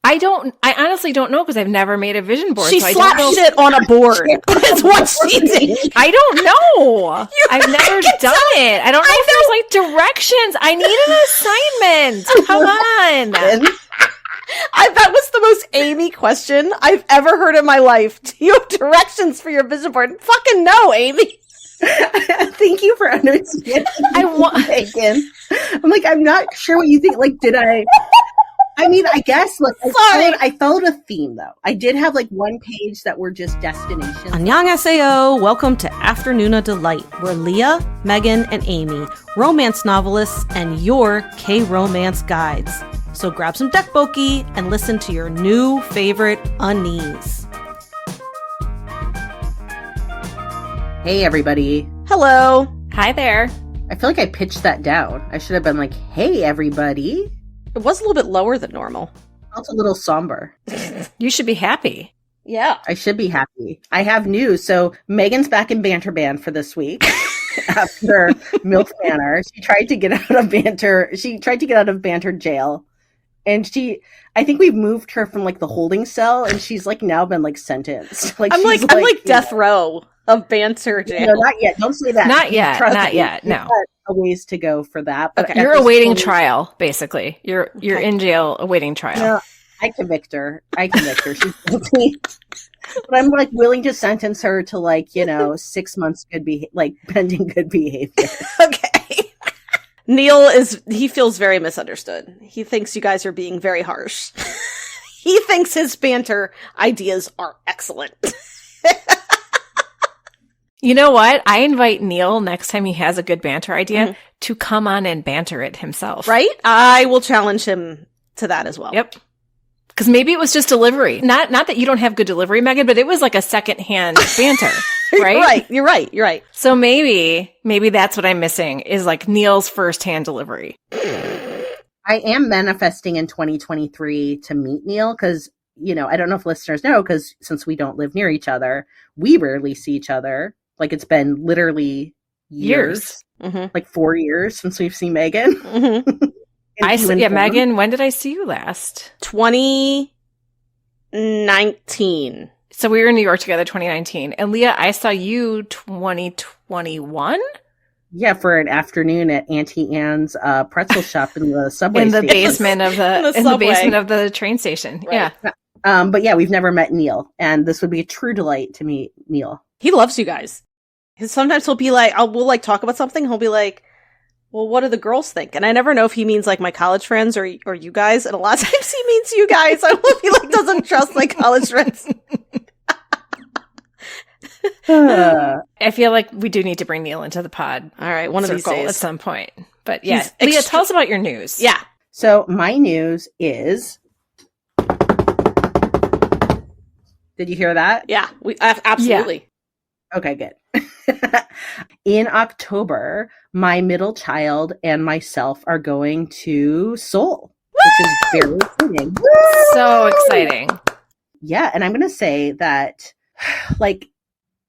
I honestly don't know because I've never made a vision board. She slapped shit on a board. That's what she did. I don't know. I've never done it. I don't know if there's like directions. I need an assignment. Come on. That was the most Amy question I've ever heard in my life. Do you have directions for your vision board? Fucking no, Amy. Thank you for understanding. Megan. I'm like, I'm not sure what you think. Like, did I? I mean, I guess, look, I followed a theme, though. I did have, like, one page that were just destinations. Annyeonghaseyo. Welcome to Afternoona Delight, where Leah, Megan, and Amy, romance novelists, and your K-romance guides. So grab some dekboki and listen to your new favorite unease. Hey, everybody. Hello. Hi there. I feel like I pitched that down. I should have been like, hey, everybody. It was a little bit lower than normal. Felt a little somber. You should be happy. Yeah. I should be happy. I have news. So Megan's back in Banter Band for this week. After MILF Manor. She tried to get out of Banter. She tried to get out of Banter jail. And I think we've moved her from like the holding cell and she's like now been like sentenced. Like I'm like death row of Banter jail. No, not yet. Don't say that. Not yet. Not yet. We've No. got a ways to go for that. But okay. You're awaiting trial, basically. You're in jail awaiting trial. No, I convict her. She's guilty. But I'm like willing to sentence her to like, 6 months pending good behavior. Okay. Neil he feels very misunderstood. He thinks you guys are being very harsh. He thinks his banter ideas are excellent. You know what? I invite Neil next time he has a good banter idea to come on and banter it himself. Right? I will challenge him to that as well. Yep. Because maybe it was just delivery. Not that you don't have good delivery, Megan, but it was like a secondhand banter, right? You're right. So maybe that's what I'm missing is like Neil's firsthand delivery. I am manifesting in 2023 to meet Neil because, I don't know if listeners know, because since we don't live near each other, we rarely see each other. Like it's been literally years. Mm-hmm. Like 4 years since we've seen Megan. Mm-hmm. Megan, when did I see you last? 2019. So we were in New York together 2019. And Leah, I saw you 2021? Yeah, for an afternoon at Auntie Anne's pretzel shop in the subway in the station. basement of the basement of the train station. Right. Yeah. But yeah, we've never met Neil, and this would be a true delight to meet Neil. He loves you guys. Sometimes he'll be like, we'll like talk about something. He'll be like, well, what do the girls think? And I never know if he means like my college friends or you guys. And a lot of times he means you guys. I don't know if he like doesn't trust my college friends. I feel like we do need to bring Neil into the pod. All right, one of these days at some point. But yeah, Leah, tell us about your news. Yeah. So my news is. Did you hear that? Yeah, absolutely. Yeah. Okay, good. In October, my middle child and myself are going to Seoul, which is very exciting. So exciting. Yeah, and I'm going to say that, like,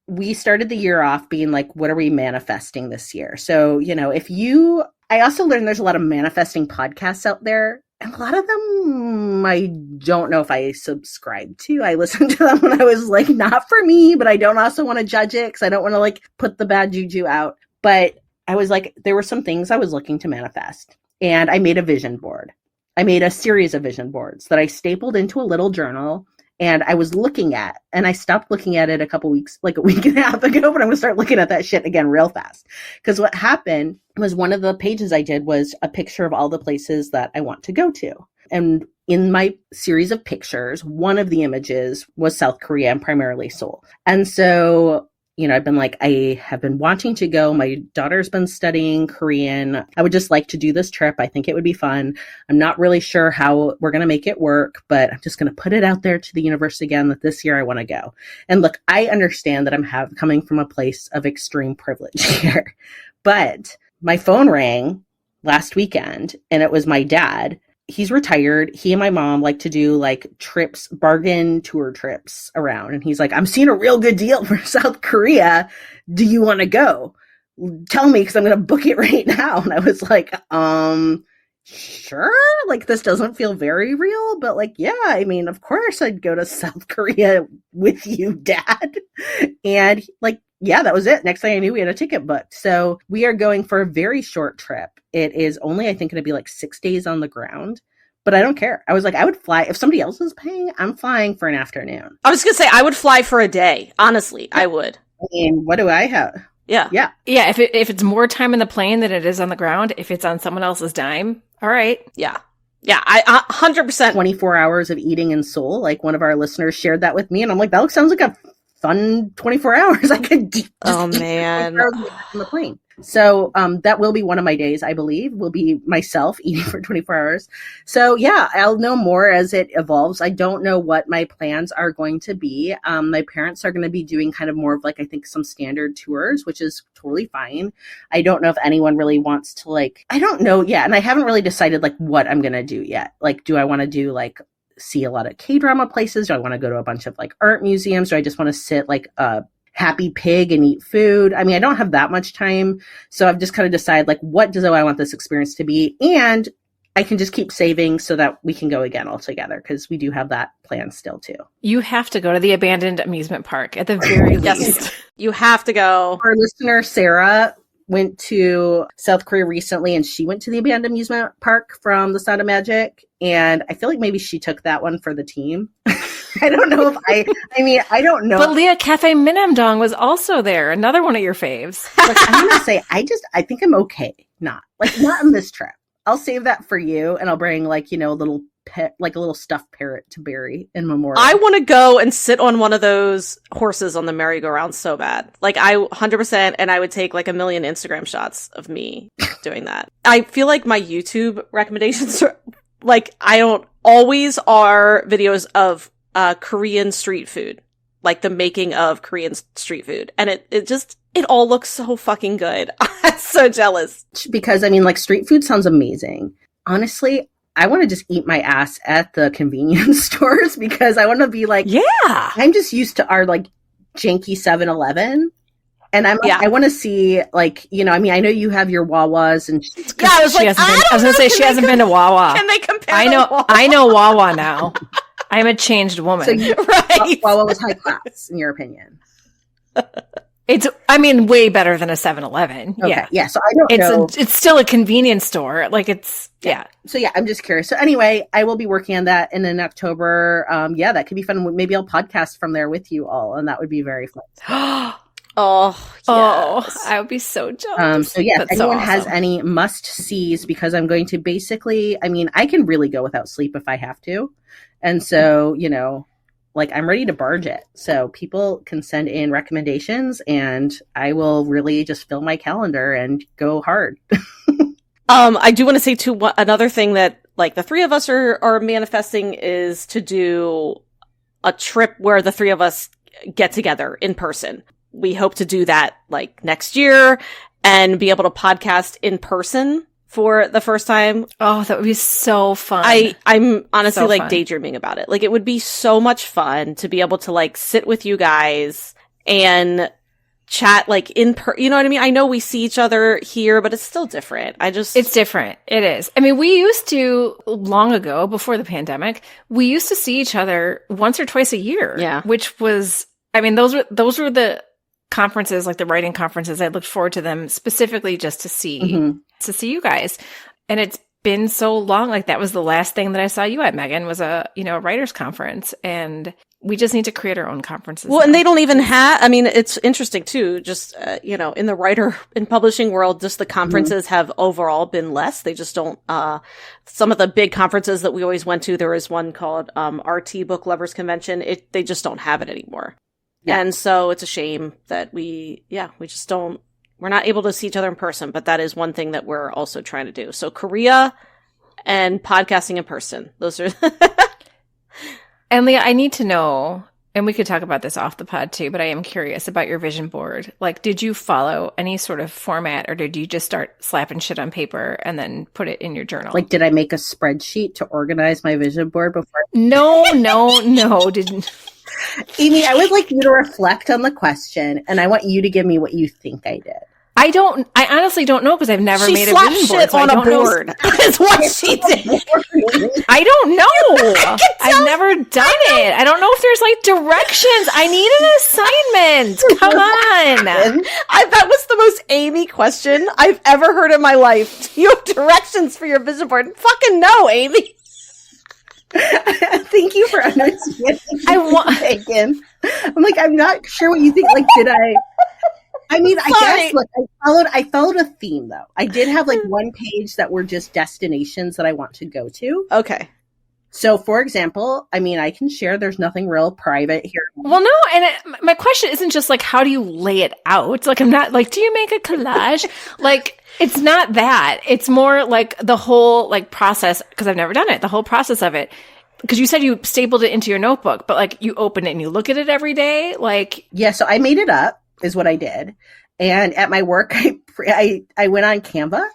we started the year off being like, what are we manifesting this year? So, I also learned there's a lot of manifesting podcasts out there. And a lot of them, I don't know if I subscribe to. I listened to them when I was like, not for me, but I don't also want to judge it because I don't want to like put the bad juju out. But I was like, there were some things I was looking to manifest. And I made a vision board. I made a series of vision boards that I stapled into a little journal. And I was looking at, and I stopped looking at it a week and a half ago, but I'm going to start looking at that shit again real fast. Because what happened was one of the pages I did was a picture of all the places that I want to go to. And in my series of pictures, one of the images was South Korea and primarily Seoul. And so, I've been like, I have been wanting to go. My daughter's been studying Korean. I would just like to do this trip. I think it would be fun. I'm not really sure how we're going to make it work, but I'm just going to put it out there to the universe again that this year I want to go. And look, I understand that I'm coming from a place of extreme privilege here, but my phone rang last weekend and it was my dad. He's retired. He and my mom like to do like trips, bargain tour trips around. And he's like, I'm seeing a real good deal for South Korea. Do you want to go? Tell me, because I'm going to book it right now. And I was like, sure, like this doesn't feel very real, but like, yeah, I mean, of course I'd go to South Korea with you, Dad. And like, yeah, that was it. Next thing I knew, we had a ticket booked. So we are going for a very short trip. It is only, I think, going to be like 6 days on the ground. But I don't care. I was like, I would fly. If somebody else was paying, I'm flying for an afternoon. I was going to say, I would fly for a day. Honestly, I would. I mean, what do I have? Yeah. Yeah. Yeah, if it's more time in the plane than it is on the ground, if it's on someone else's dime, all right. Yeah. Yeah, I 100%. 24 hours of eating in Seoul. Like one of our listeners shared that with me. And I'm like, that sounds like a fun 24 hours. I could just man. on the plane. So that will be one of my days, I believe, will be myself eating for 24 hours. So yeah, I'll know more as it evolves. I don't know what my plans are going to be. My parents are going to be doing kind of more of like, I think some standard tours, which is totally fine. I don't know if anyone really wants to like, I don't know. Yeah. And I haven't really decided like what I'm going to do yet. Like, do I want to do like see a lot of K-drama places? Do I want to go to a bunch of like art museums? Do I just want to sit like a happy pig and eat food? I mean, I don't have that much time. So I've just kind of decided like, what do I want this experience to be? And I can just keep saving so that we can go again all together because we do have that plan still too. You have to go to the abandoned amusement park at the very least. You have to go. Our listener, Sarah, went to South Korea recently and she went to the abandoned amusement park from The Sound of Magic. And I feel like maybe she took that one for the team. I don't know if I mean, I don't know. But Leah, Cafe Minamdong was also there. Another one of your faves. Look, I'm going to say, I think I'm okay. Not on this trip. I'll save that for you. And I'll bring like, you know, a little pet, like a little stuffed parrot to bury in memorial. I want to go and sit on one of those horses on the merry-go-round so bad. Like I 100%, and I would take like 1 million Instagram shots of me doing that. I feel like my YouTube recommendations are like, I don't always are videos of Korean street food, like the making of Korean street food. And it all looks so fucking good. I'm so jealous. Because I mean, like street food sounds amazing. Honestly, I want to just eat my ass at the convenience stores because I want to be like, yeah, I'm just used to our like janky 7-Eleven. And I'm like, yeah. I want to see like, you know, I mean, I know you have your Wawas and yeah, I was like, I was going to say she hasn't been to Wawa. Can they compare? I know Wawa now. I'm a changed woman. So you, right. Wawa was high class in your opinion. It's, I mean, way better than a 7-Eleven. Okay. Yeah. Yeah. So I don't know. It's still a convenience store. Like it's, yeah. So yeah, I'm just curious. So anyway, I will be working on that. And in October, yeah, that could be fun. Maybe I'll podcast from there with you all. And that would be very fun. Oh, yes. I would be so jealous. So yeah, That's if anyone so has awesome. any must-sees, because I'm going to basically, I mean, I can really go without sleep if I have to. And so, you know, like I'm ready to barge it. So people can send in recommendations and I will really just fill my calendar and go hard. I do want to say too, another thing that like the three of us are manifesting is to do a trip where the three of us get together in person. We hope to do that like next year and be able to podcast in person for the first time. Oh, that would be so fun. I'm honestly So like fun. daydreaming about it. Like it would be so much fun to be able to like sit with you guys and chat like you know what I mean? I know we see each other here, but it's still different. It's different. It is. I mean, we used to, long ago, before the pandemic, we used to see each other once or twice a year. Yeah. Which was, I mean, those were the conferences, like the writing conferences. I looked forward to them specifically just to see you guys. And it's been so long. Like that was the last thing that I saw you at, Megan, was a writers conference. And we just need to create our own conferences. Well, now. and they don't even have, I mean, it's interesting too, just, in the writer and publishing world, just the conferences have overall been less. They just don't, some of the big conferences that we always went to, there was one called, RT Book Lovers Convention. They just don't have it anymore. Yeah. And so it's a shame that we just don't, we're not able to see each other in person, but that is one thing that we're also trying to do. So Korea and podcasting in person. Those are. And Leah, I need to know, and we could talk about this off the pod too, but I am curious about your vision board. Like, did you follow any sort of format or did you just start slapping shit on paper and then put it in your journal? Like, did I make a spreadsheet to organize my vision board before? No. Didn't. Amy, I would like you to reflect on the question and I want you to give me what you think I did. I honestly don't know because I've never made a vision board. Shit on a board. Is what she did. I don't know. I've never done it. I don't know if there's like directions. I need an assignment. Come on. That was the most Amy question I've ever heard in my life. Do you have directions for your vision board? Fucking no, Amy. Thank you for understanding. Megan. I'm like, I'm not sure what you think. Like, did I? I mean, I guess look, I followed a theme though. I did have like one page that were just destinations that I want to go to. Okay. So, for example, I mean, I can share. There's nothing real private here. Well, no, and my question isn't just like how do you lay it out. Like, I'm not like, do you make a collage? Like, it's not that. It's more like the whole like process because I've never done it. The whole process of it. Because you said you stapled it into your notebook, but like you open it and you look at it every day. Like, yeah. So I made it up. Is what I did. And at my work, I went on Canva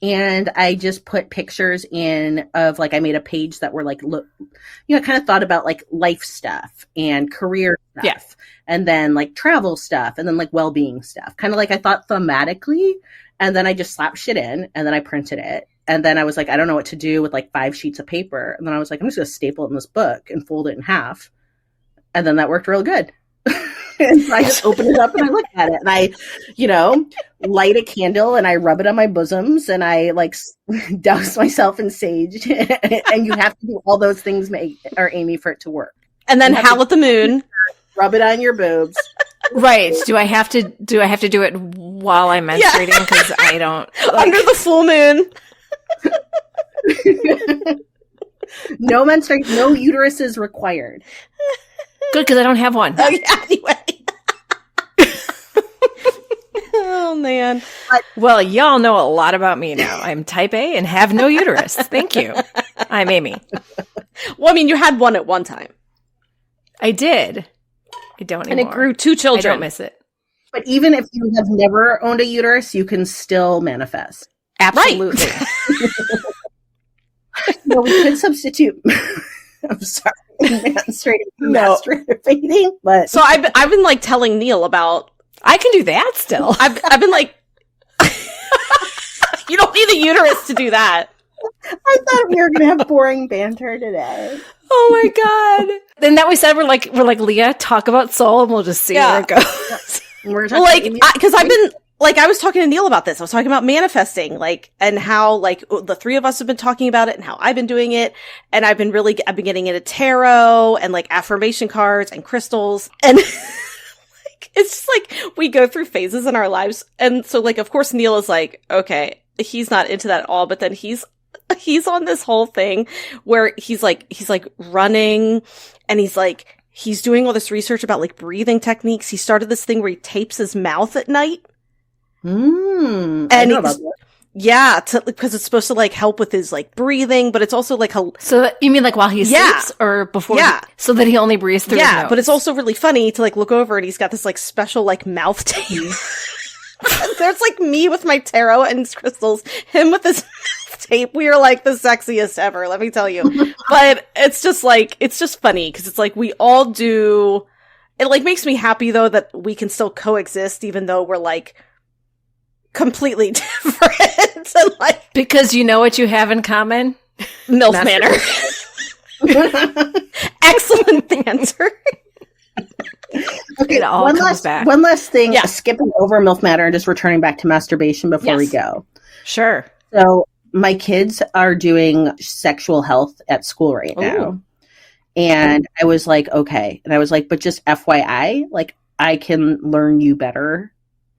and I just put pictures in of like, I made a page that were like, look, you know, kind of thought about like life stuff and career stuff. Yeah. And then like travel stuff and then like well-being stuff. Kind of like I thought thematically. And then I just slapped shit in and then I printed it. And then I was like, I don't know what to do with like 5 sheets of paper. And then I was like, I'm just going to staple it in this book and fold it in half. And then that worked real good. And so I just open it up and I look at it and I, you know, light a candle and I rub it on my bosoms and I like douse myself in sage. And you have to do all those things, Amy, for it to work. And then howl at the moon. Rub it on your boobs. Right. Do I have to do it while I'm menstruating? Because I don't. Like... Under the full moon. No menstruation, no uterus is required. Good, because I don't have one. Anyway. Oh, man. Well, y'all know a lot about me now. I'm type A and have no uterus. Thank you. I'm Amy. Well, I mean, you had one at one time. I did. I don't anymore. And it grew 2 children. I don't miss it. But even if you have never owned a uterus, you can still manifest. Absolutely. Right. No, we could substitute. I'm sorry. Masturbating, but so I've been like telling Neil about. I can do that still. I've been like, you don't need a uterus to do that. I thought we were gonna have boring banter today. Oh my god! Then that we said we're like Leah, talk about soul, and we'll just see where it goes. We're well, like because I've been. Like, I was talking to Neil about this. I was talking about manifesting, like, and how, like, the 3 of us have been talking about it and how I've been doing it. And I've been getting into tarot and, like, affirmation cards and crystals. And, like, it's just, like, we go through phases in our lives. And so, like, of course, Neil is like, okay, he's not into that at all. But then he's on this whole thing where he's running and he's doing all this research about, like, breathing techniques. He started this thing where he tapes his mouth at night. And I know about that. Yeah, because it's supposed to like help with his like breathing, but it's also like so that, you mean like while he sleeps or before? Yeah, so that he only breathes through. Yeah, his nose. But it's also really funny to like look over and he's got this like special like mouth tape. There's like me with my tarot and crystals, him with his mouth tape. We are like the sexiest ever, let me tell you. But it's just funny because it's like we all do. It like makes me happy though that we can still coexist even though we're like completely different. And, like, because you know what you have in common? MILF manner. Excellent banter. Okay, it all comes back. One last thing, skipping over MILF matter and just returning back to masturbation before we go. Sure. So my kids are doing sexual health at school right now. And I was like, okay. And I was like, but just FYI, like I can learn you better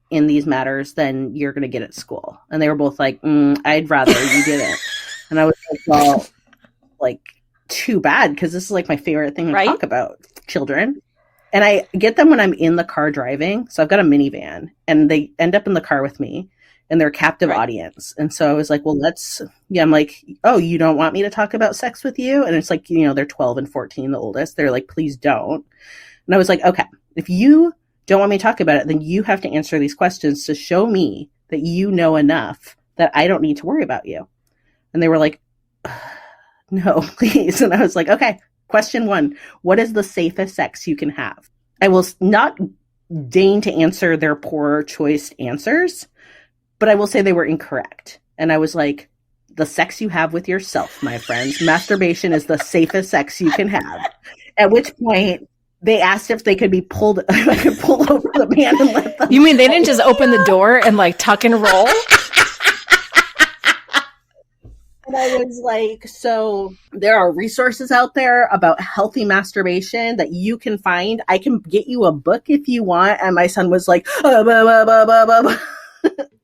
in these matters than you're going to get at school. And they were both like, I'd rather you didn't. And I was like, well, like, too bad, because this is like my favorite thing to talk about, children. And I get them when I'm in the car driving. So I've got a minivan and they end up in the car with me and they're a captive audience. And so I was like, well, I'm like, oh, you don't want me to talk about sex with you? And it's like, you know, they're 12 and 14, the oldest. They're like, please don't. And I was like, okay, if you don't want me to talk about it, then you have to answer these questions to show me that you know enough that I don't need to worry about you. And they were like, no, please. And I was like, okay, question 1, what is the safest sex you can have? I will not deign to answer their poor choice answers, But I will say they were incorrect. And I was like, the sex you have with yourself, my friends. Masturbation is the safest sex you can have. At which point, they asked if they could be pulled, if I could pull over the man and let them. You mean they didn't just open the door and like tuck and roll? And I was like, so there are resources out there about healthy masturbation that you can find. I can get you a book if you want. And my son was like,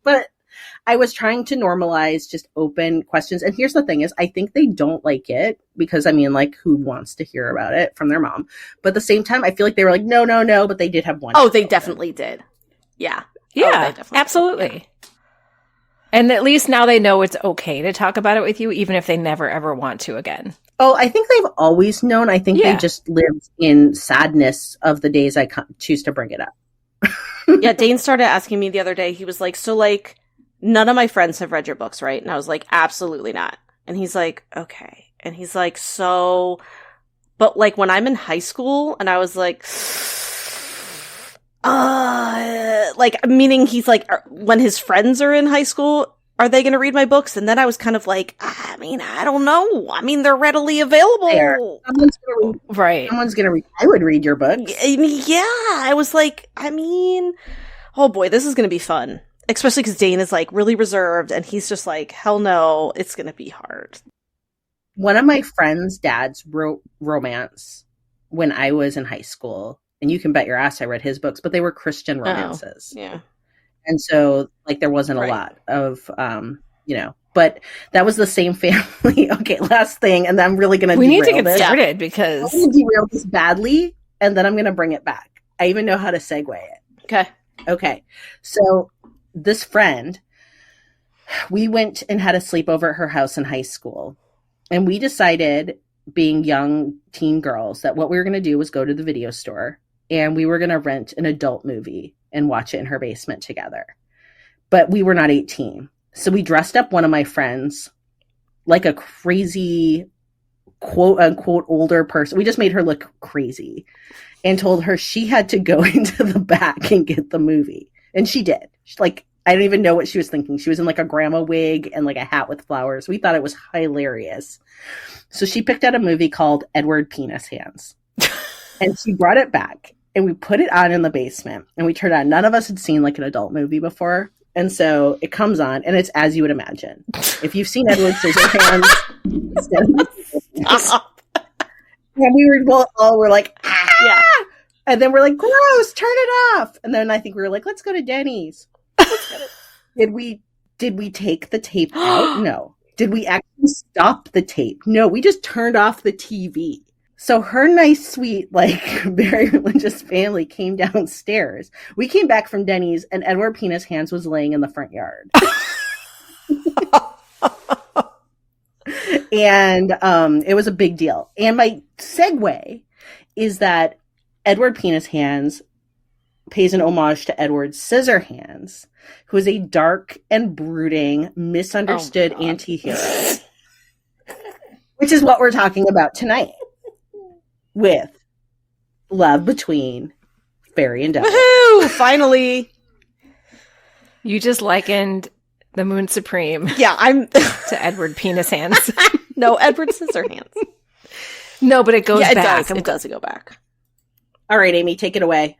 but I was trying to normalize just open questions. And here's the thing is, I think they don't like it because, I mean, like, who wants to hear about it from their mom? But at the same time, I feel like they were like, no, but they did have one. Oh, they definitely did. Yeah. Yeah, absolutely. Did. Yeah. And at least now they know it's okay to talk about it with you, even if they never, ever want to again. Oh, I think they've always known. I think they just lived in sadness of the days I choose to bring it up. Yeah, Dane started asking me the other day. He was like, so, like, none of my friends have read your books, right? And I was like, absolutely not. And he's like, okay. And he's like, so, but like when I'm in high school, and I was like, meaning he's like, when his friends are in high school, are they going to read my books? And then I was kind of like, I mean, I don't know. I mean, they're readily available. Someone's going to read. Right. Someone's going to read. I would read your books. Yeah. I was like, I mean, oh boy, this is going to be fun. Especially because Dane is like really reserved and he's just like, hell no, it's going to be hard. One of my friends' dads wrote romance when I was in high school. And you can bet your ass I read his books, but they were Christian romances. Oh, yeah. And so, like, there wasn't a lot of, but that was the same family. Okay, last thing. And I'm really going to We need to get started because I'm going to derail this badly. And then I'm going to bring it back. I even know how to segue it. Okay. So this friend, we went and had a sleepover at her house in high school. And we decided, being young teen girls, that what we were going to do was go to the video store and we were going to rent an adult movie and watch it in her basement together. But we were not 18. So we dressed up one of my friends like a crazy, quote unquote, older person. We just made her look crazy and told her she had to go into the back and get the movie. And she did. I don't even know what she was thinking. She was in like a grandma wig and like a hat with flowers. We thought it was hilarious. So she picked out a movie called Edward Penis Hands. And she brought it back and we put it on in the basement and we turned on. None of us had seen like an adult movie before. And so it comes on and it's as you would imagine. If you've seen Edward Scissorhands, and we were like, ah! Yeah. And then we're like, gross, turn it off. And then I think we were like, let's go to Denny's. Did we take the tape out? No. Did we actually stop the tape? No, we just turned off the TV. So her nice, sweet, like, very religious family came downstairs. We came back from Denny's and Edward Penis Hands was laying in the front yard. And it was a big deal. And my segue is that Edward Penis Hands pays an homage to Edward Scissorhands, who is a dark and brooding, misunderstood anti-hero. Which is what we're talking about tonight. With love between fairy and devil. Woohoo! Finally. You just likened the Moon Supreme. Yeah, I'm to Edward Penis Hands. No, Edward Scissorhands. No, but it goes back. It does go back. All right, Amy, take it away.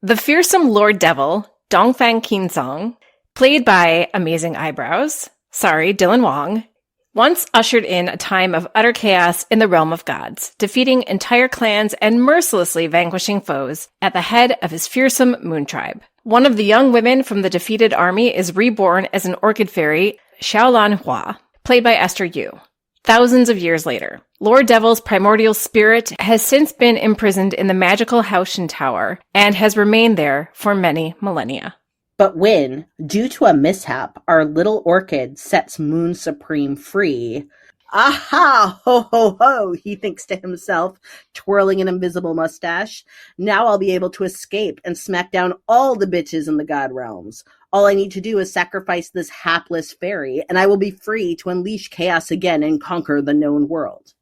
The fearsome Lord Devil, Dongfang Qinsong, played by Amazing Eyebrows, Dylan Wong, once ushered in a time of utter chaos in the realm of gods, defeating entire clans and mercilessly vanquishing foes at the head of his fearsome moon tribe. One of the young women from the defeated army is reborn as an orchid fairy, Xiaolan Hua, played by Esther Yu. Thousands of years later, Lord Devil's primordial spirit has since been imprisoned in the magical Haoshan Tower and has remained there for many millennia. But when, due to a mishap, our little orchid sets Moon Supreme free, aha, ho, ho, ho, he thinks to himself, twirling an invisible mustache, now I'll be able to escape and smack down all the bitches in the god realms. All I need to do is sacrifice this hapless fairy, and I will be free to unleash chaos again and conquer the known world.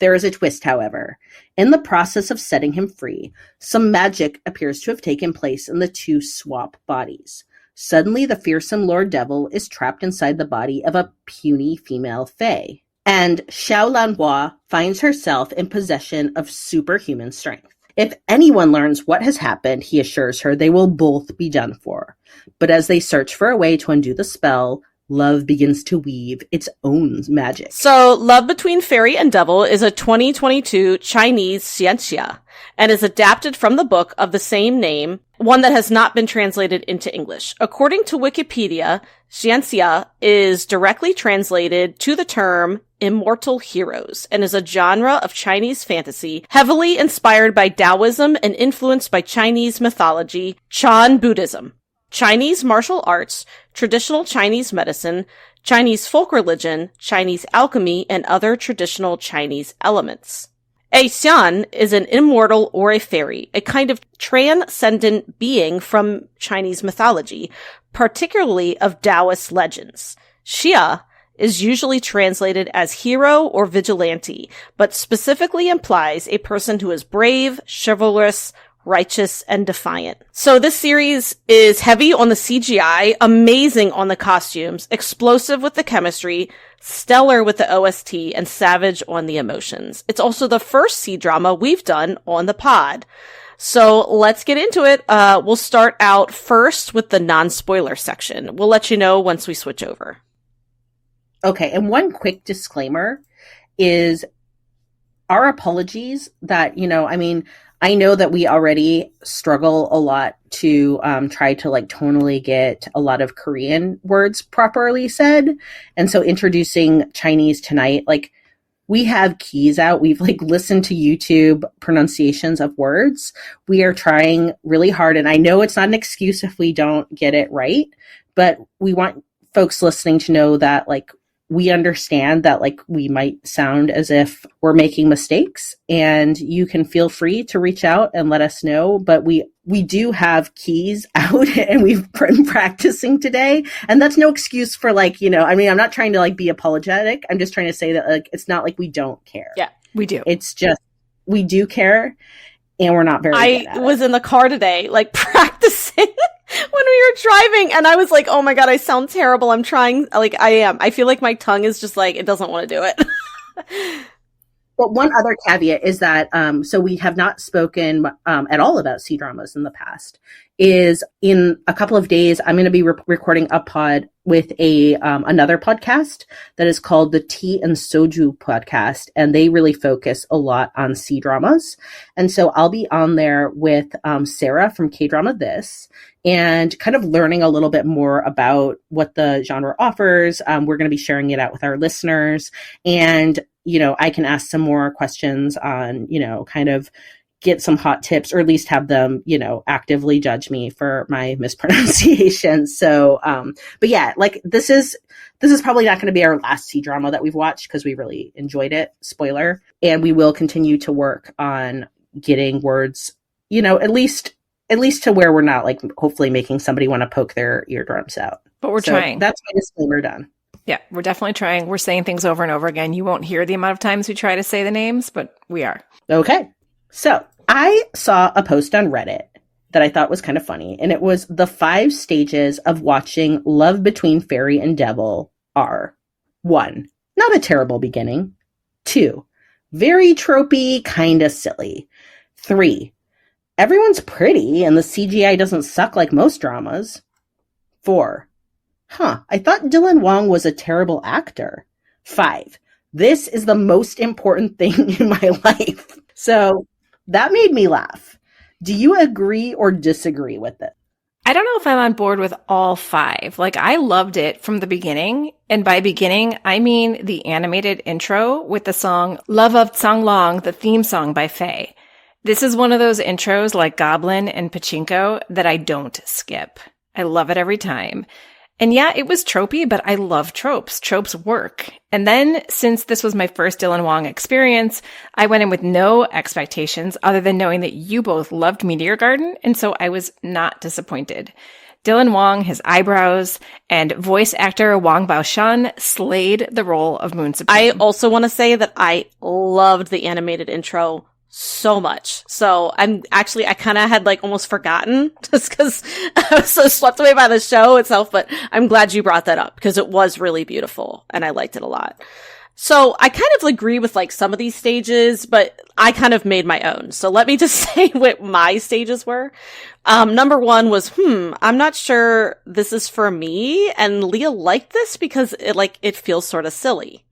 There is a twist, however. In the process of setting him free, some magic appears to have taken place in the two swap bodies. Suddenly, the fearsome Lord Devil is trapped inside the body of a puny female fae. And Xiao Lanhua finds herself in possession of superhuman strength. If anyone learns what has happened, he assures her, they will both be done for. But as they search for a way to undo the spell, love begins to weave its own magic. So, Love Between Fairy and Devil is a 2022 Chinese xianxia and is adapted from the book of the same name, one that has not been translated into English. According to Wikipedia, xianxia is directly translated to the term immortal heroes and is a genre of Chinese fantasy heavily inspired by Taoism and influenced by Chinese mythology, Chan Buddhism, Chinese martial arts, traditional Chinese medicine, Chinese folk religion, Chinese alchemy, and other traditional Chinese elements. A xian is an immortal or a fairy, a kind of transcendent being from Chinese mythology, particularly of Taoist legends. Xia is usually translated as hero or vigilante, but specifically implies a person who is brave, chivalrous, righteous, and defiant. So this series is heavy on the CGI, amazing on the costumes, explosive with the chemistry, stellar with the OST, and savage on the emotions. It's also the first C-drama we've done on the pod. So let's get into it. We'll start out first with the non-spoiler section. We'll let you know once we switch over. Okay, and one quick disclaimer is our apologies that, I know that we already struggle a lot to try to tonally get a lot of Korean words properly said. And so introducing Chinese tonight, we have keys out. We've listened to YouTube pronunciations of words. We are trying really hard. And I know it's not an excuse if we don't get it right, but we want folks listening to know that we understand that we might sound as if we're making mistakes, and you can feel free to reach out and let us know. But we do have keys out and we've been practicing today, and that's no excuse for I'm not trying to be apologetic. I'm just trying to say that it's not like we don't care. Yeah, we do. It's just, we do care, and we're not very good at I was in the car today, practicing when we were driving, and I was like, oh my god, I sound terrible. I'm trying, I am. I feel like my tongue is just it doesn't want to do it. But one other caveat is that, so we have not spoken at all about C-dramas in the past, is in a couple of days, I'm going to be recording a pod with another podcast that is called the Tea and Soju podcast. And they really focus a lot on C-dramas. And so I'll be on there with Sarah from K-Drama This, and kind of learning a little bit more about what the genre offers. We're going to be sharing it out with our listeners. And I can ask some more questions on, kind of get some hot tips, or at least have them, actively judge me for my mispronunciation. So, but yeah, this is probably not going to be our last C-drama that we've watched, because we really enjoyed it. Spoiler. And we will continue to work on getting words, at least to where we're not hopefully making somebody want to poke their eardrums out. But we're trying. That's my disclaimer done. Yeah, we're definitely trying. We're saying things over and over again. You won't hear the amount of times we try to say the names, but we are. Okay. So I saw a post on Reddit that I thought was kind of funny, and it was the 5 stages of watching Love Between Fairy and Devil are: 1, not a terrible beginning; 2, very tropey, kinda silly; 3, everyone's pretty and the CGI doesn't suck like most dramas; 4, I thought Dylan Wong was a terrible actor; 5, this is the most important thing in my life. So that made me laugh. Do you agree or disagree with it? I don't know if I'm on board with all 5. I loved it from the beginning. And by beginning, I mean the animated intro with the song Love of Changlong, the theme song by Faye. This is one of those intros like Goblin and Pachinko that I don't skip. I love it every time. And yeah, it was tropey, but I love tropes. Tropes work. And then, since this was my first Dylan Wong experience, I went in with no expectations other than knowing that you both loved Meteor Garden, and so I was not disappointed. Dylan Wong, his eyebrows, and voice actor Wang Baoshan slayed the role of Moon Supreme. I also want to say that I loved the animated intro so much. So I kind of had like almost forgotten just because I was so swept away by the show itself, but I'm glad you brought that up because it was really beautiful and I liked it a lot. So I kind of agree with like some of these stages, but I kind of made my own. So let me just say what my stages were. Number 1 was, I'm not sure this is for me. And Leah liked this because it feels sort of silly.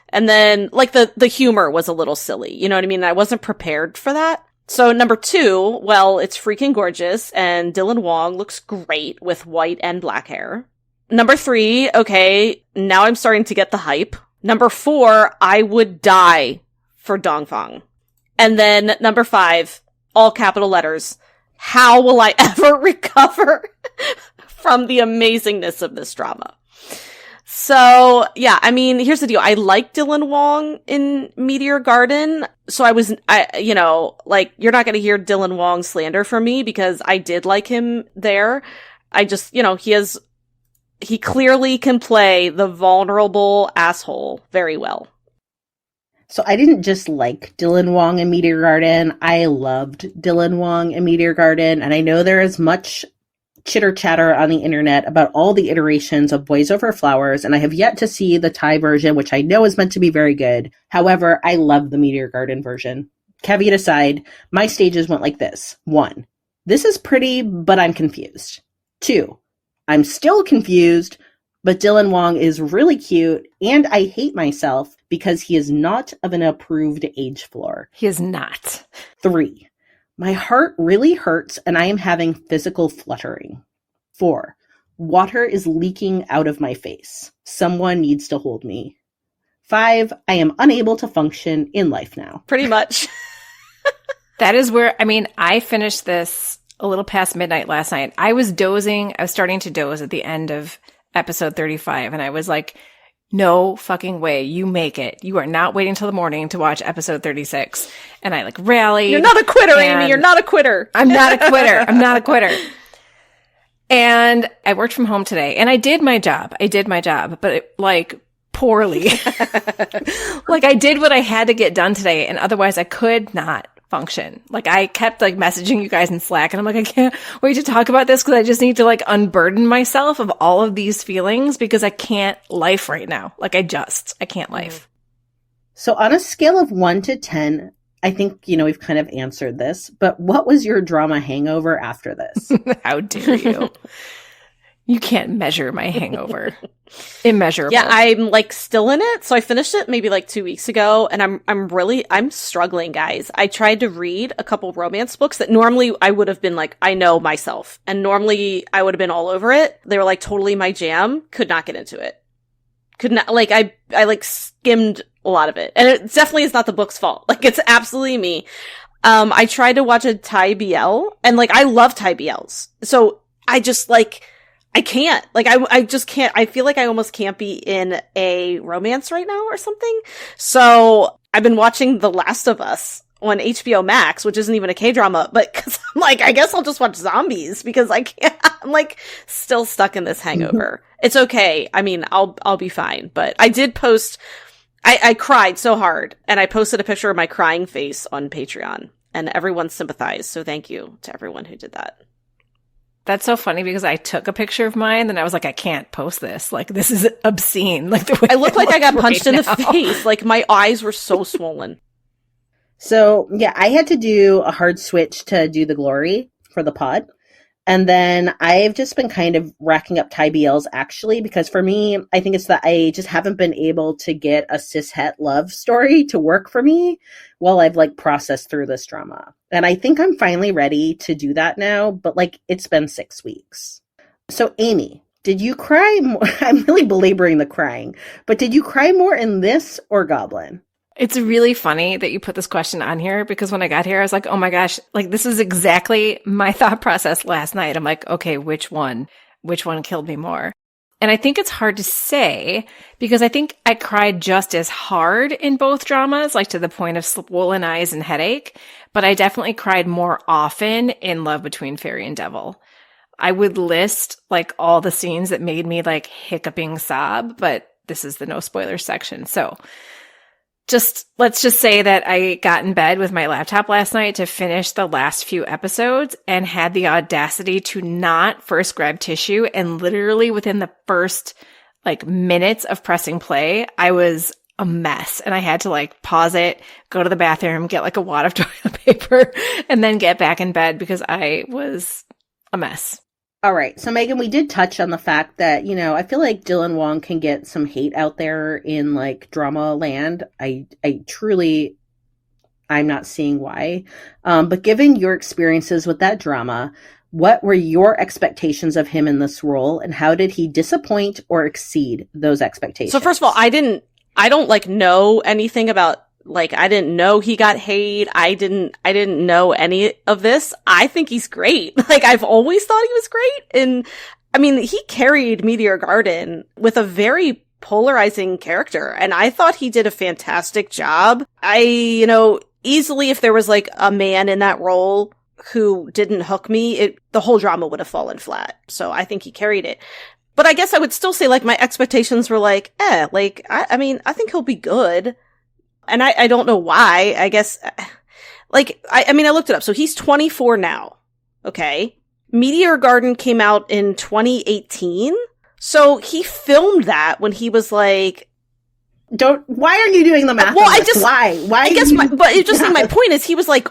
And then like the humor was a little silly. You know what I mean? I wasn't prepared for that. So number 2, well, it's freaking gorgeous. And Dylan Wong looks great with white and black hair. Number 3, okay, now I'm starting to get the hype. Number 4, I would die for Dongfang. And then number 5, all capital letters, how will I ever recover from the amazingness of this drama? So, yeah, I mean, here's the deal. I like Dylan Wong in Meteor Garden. So you're not going to hear Dylan Wong slander from me because I did like him there. I just, he clearly can play the vulnerable asshole very well. So I didn't just like Dylan Wong in Meteor Garden. I loved Dylan Wong in Meteor Garden. And I know there is much chitter chatter on the internet about all the iterations of Boys Over Flowers. And I have yet to see the Thai version, which I know is meant to be very good. However, I love the Meteor Garden version. Caveat aside, my stages went like this. 1, this is pretty, but I'm confused. 2, I'm still confused, but Dylan Wong is really cute, and I hate myself because he is not of an approved age floor. He is not. 3, my heart really hurts and I am having physical fluttering. 4, water is leaking out of my face. Someone needs to hold me. 5, I am unable to function in life now. Pretty much. That is where, I finished this a little past midnight last night. I was dozing. I was starting to doze at the end of episode 35. And I was like, no fucking way. You make it. You are not waiting till the morning to watch episode 36. And I rallied. You're not a quitter, Amy. You're not a quitter. I'm not a quitter. I'm not a quitter. And I worked from home today and I did my job. But poorly. I did what I had to get done today. And otherwise I could not function. I kept messaging you guys in Slack and I'm I can't wait to talk about this because I just need to unburden myself of all of these feelings because I can't life right now. I can't life. So on a scale of 1 to 10, I think, we've kind of answered this, but what was your drama hangover after this? How dare you? You can't measure my hangover. Immeasurable. Yeah, I'm still in it. So I finished it maybe 2 weeks ago and I'm struggling, guys. I tried to read a couple romance books that normally I would have been I know myself. And normally I would have been all over it. They were totally my jam. Could not get into it. Could not, I skimmed a lot of it. And it definitely is not the book's fault. It's absolutely me. I tried to watch a Thai BL and I love Thai BLs. So I just I can't. I just can't. I feel I almost can't be in a romance right now or something. So I've been watching The Last of Us on HBO Max, which isn't even a K-drama, but cause I'm I guess I'll just watch zombies because I can't. I'm still stuck in this hangover. It's okay. I'll be fine. But I did post, I cried so hard and I posted a picture of my crying face on Patreon and everyone sympathized. So thank you to everyone who did that. That's so funny because I took a picture of mine and I was I can't post this. This is obscene. The way I look I got punched in the face. My eyes were so swollen. So, yeah, I had to do a hard switch to do the glory for the pod. And then I've just been kind of racking up Thai BLs actually, because for me, I think it's that I just haven't been able to get a cishet love story to work for me while I've processed through this drama. And I think I'm finally ready to do that now, but it's been 6 weeks. So Amy, did you cry more? I'm really belaboring the crying, but did you cry more in this or Goblin? It's really funny that you put this question on here because when I got here, I was oh my gosh, this is exactly my thought process last night. I'm okay, which one killed me more? And I think it's hard to say because I think I cried just as hard in both dramas, to the point of swollen eyes and headache, but I definitely cried more often in Love Between Fairy and Devil. I would list like all the scenes that made me like hiccuping sob, but this is the no spoilers section. So let's just say that I got in bed with my laptop last night to finish the last few episodes and had the audacity to not first grab tissue. And literally within the first like minutes of pressing play, I was a mess. And I had to like pause it, go to the bathroom, get like a wad of toilet paper, and then get back in bed because I was a mess. All right. So, Megan, we did touch on the fact that, I feel like Dylan Wong can get some hate out there in like drama land. I'm not seeing why. But given your experiences with that drama, what were your expectations of him in this role, and how did he disappoint or exceed those expectations? So first of all, I don't like know anything about, like, I didn't know he got hate. I didn't know any of this. I think he's great. Like, I've always thought he was great. And I mean, he carried Meteor Garden with a very polarizing character. And I thought he did a fantastic job. Easily if there was like a man in that role who didn't hook me, the whole drama would have fallen flat. So I think he carried it. But I guess I would still say like my expectations were like, I think he'll be good. And I don't know why. I guess, like, I looked it up. So he's 24 now. Okay. Meteor Garden came out in 2018. So he filmed that when he was like, why are you doing the math? Well, why? I guess, but it's just like, my point is he was like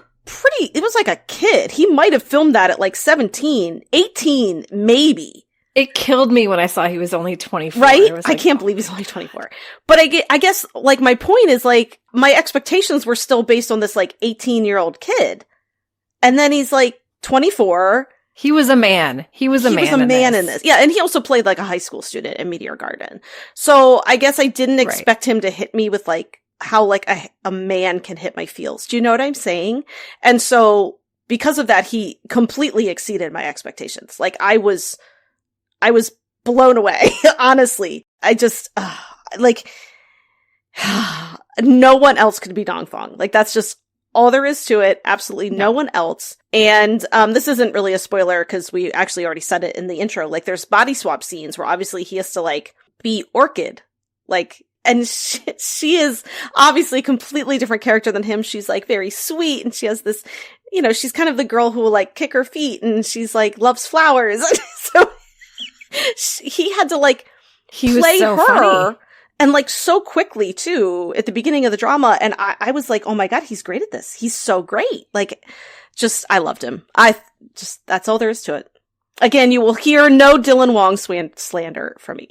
it was like a kid. He might have filmed that at like 17, 18, maybe. It killed me when I saw he was only 24. Right? I can't believe he's only 24. But I guess, like, my point is, like, my expectations were still based on this, like, 18-year-old kid. And then he's, like, 24. He was a man. He was a man in this. Yeah, and he also played, like, a high school student in Meteor Garden. So I guess I didn't expect him to hit me with, like, how, like, a man can hit my feels. Do you know what I'm saying? And so, because of that, he completely exceeded my expectations. Like, I was blown away, honestly. I just, no one else could be Dong Fong. Like, that's just all there is to it. Absolutely no one else. And this isn't really a spoiler because we actually already said it in the intro. Like, there's body swap scenes where obviously he has to, like, be Orchid. Like, and she is obviously a completely different character than him. She's, like, very sweet, and she has this, she's kind of the girl who will, like, kick her feet, and she's, like, loves flowers. So he had to like play her funny. And like so quickly too at the beginning of the drama. And I was like, oh my God, he's great at this. He's so great. Like, I loved him. That's all there is to it. Again, you will hear no Dylan Wong slander from me.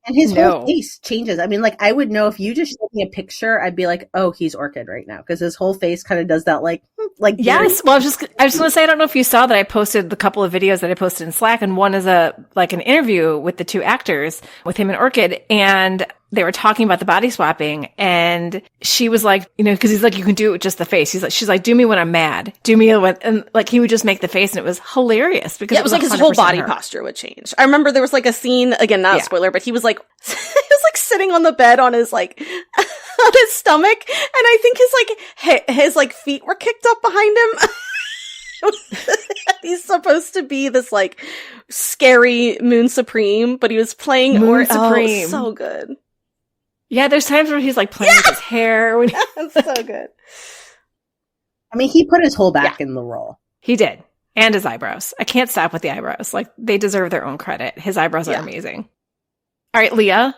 And his whole face changes. I mean, like, I would know if you just showed me a picture, I'd be like, oh, he's Orchid right now. Because his whole face kind of does that, like. Yes. Well, I was just going to say, I don't know if you saw that I posted the couple of videos that I posted in Slack, and one is an interview with the two actors, with him and Orchid, and they were talking about the body swapping, and she was like, because he's like, you can do it with just the face. She's like, do me when I'm mad. Do me when, and like, he would just make the face, and it was hilarious because it was like his whole body posture would change. I remember there was like a scene, again, not a spoiler, but he was like, he was like sitting on the bed on his like, on his stomach, and I think his like feet were kicked up behind him. He's supposed to be this like scary Moon Supreme, but he was playing Moon Supreme. Oh, so good. Yeah, there's times where he's like playing with his hair. That's so good. I mean, he put his whole back in the role. He did. And his eyebrows. I can't stop with the eyebrows. Like, they deserve their own credit. His eyebrows are amazing. All right, Leah.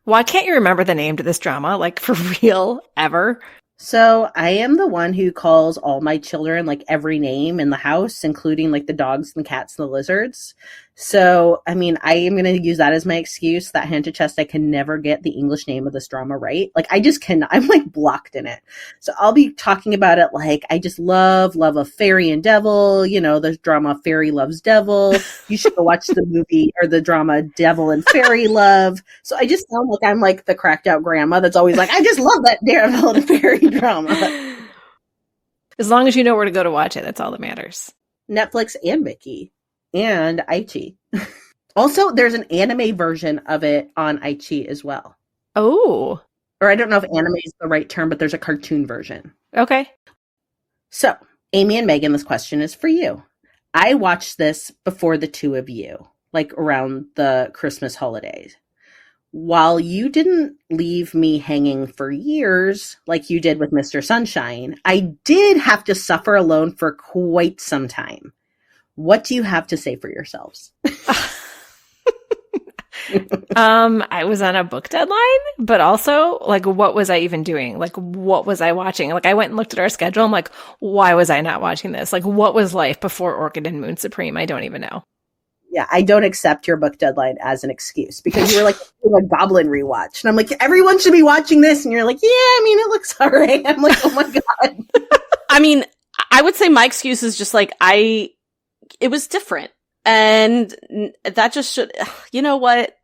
Why can't you remember the name to this drama? Like, for real, ever? So I am the one who calls all my children like every name in the house, including like the dogs and the cats and the lizards. So, I mean, I am going to use that as my excuse, that hand to chest. I can never get the English name of this drama right. Like, I just cannot. I'm like blocked in it. So I'll be talking about it like, I just love a fairy and devil. The drama Fairy Loves Devil. You should go watch the movie or the drama Devil and Fairy Love. So I just sound like I'm like the cracked out grandma that's always like, I just love that Devil and Fairy drama. As long as you know where to go to watch it, that's all that matters. Netflix and Mickey. And Aichi. Also, there's an anime version of it on Aichi as well. Oh. Or I don't know if anime is the right term, but there's a cartoon version. Okay. So, Amy and Megan, this question is for you. I watched this before the two of you, like around the Christmas holidays. While you didn't leave me hanging for years like you did with Mr. Sunshine, I did have to suffer alone for quite some time. What do you have to say for yourselves? I was on a book deadline, but also, like, what was I even doing? Like, what was I watching? Like, I went and looked at our schedule. I'm like, why was I not watching this? Like, what was life before Orchid and Moon Supreme? I don't even know. Yeah, I don't accept your book deadline as an excuse because you were like a Goblin rewatch. And I'm like, everyone should be watching this. And you're like, yeah, I mean, it looks all right. I'm like, oh my God. I mean, I would say my excuse is just like, it was different. And that just should, you know what?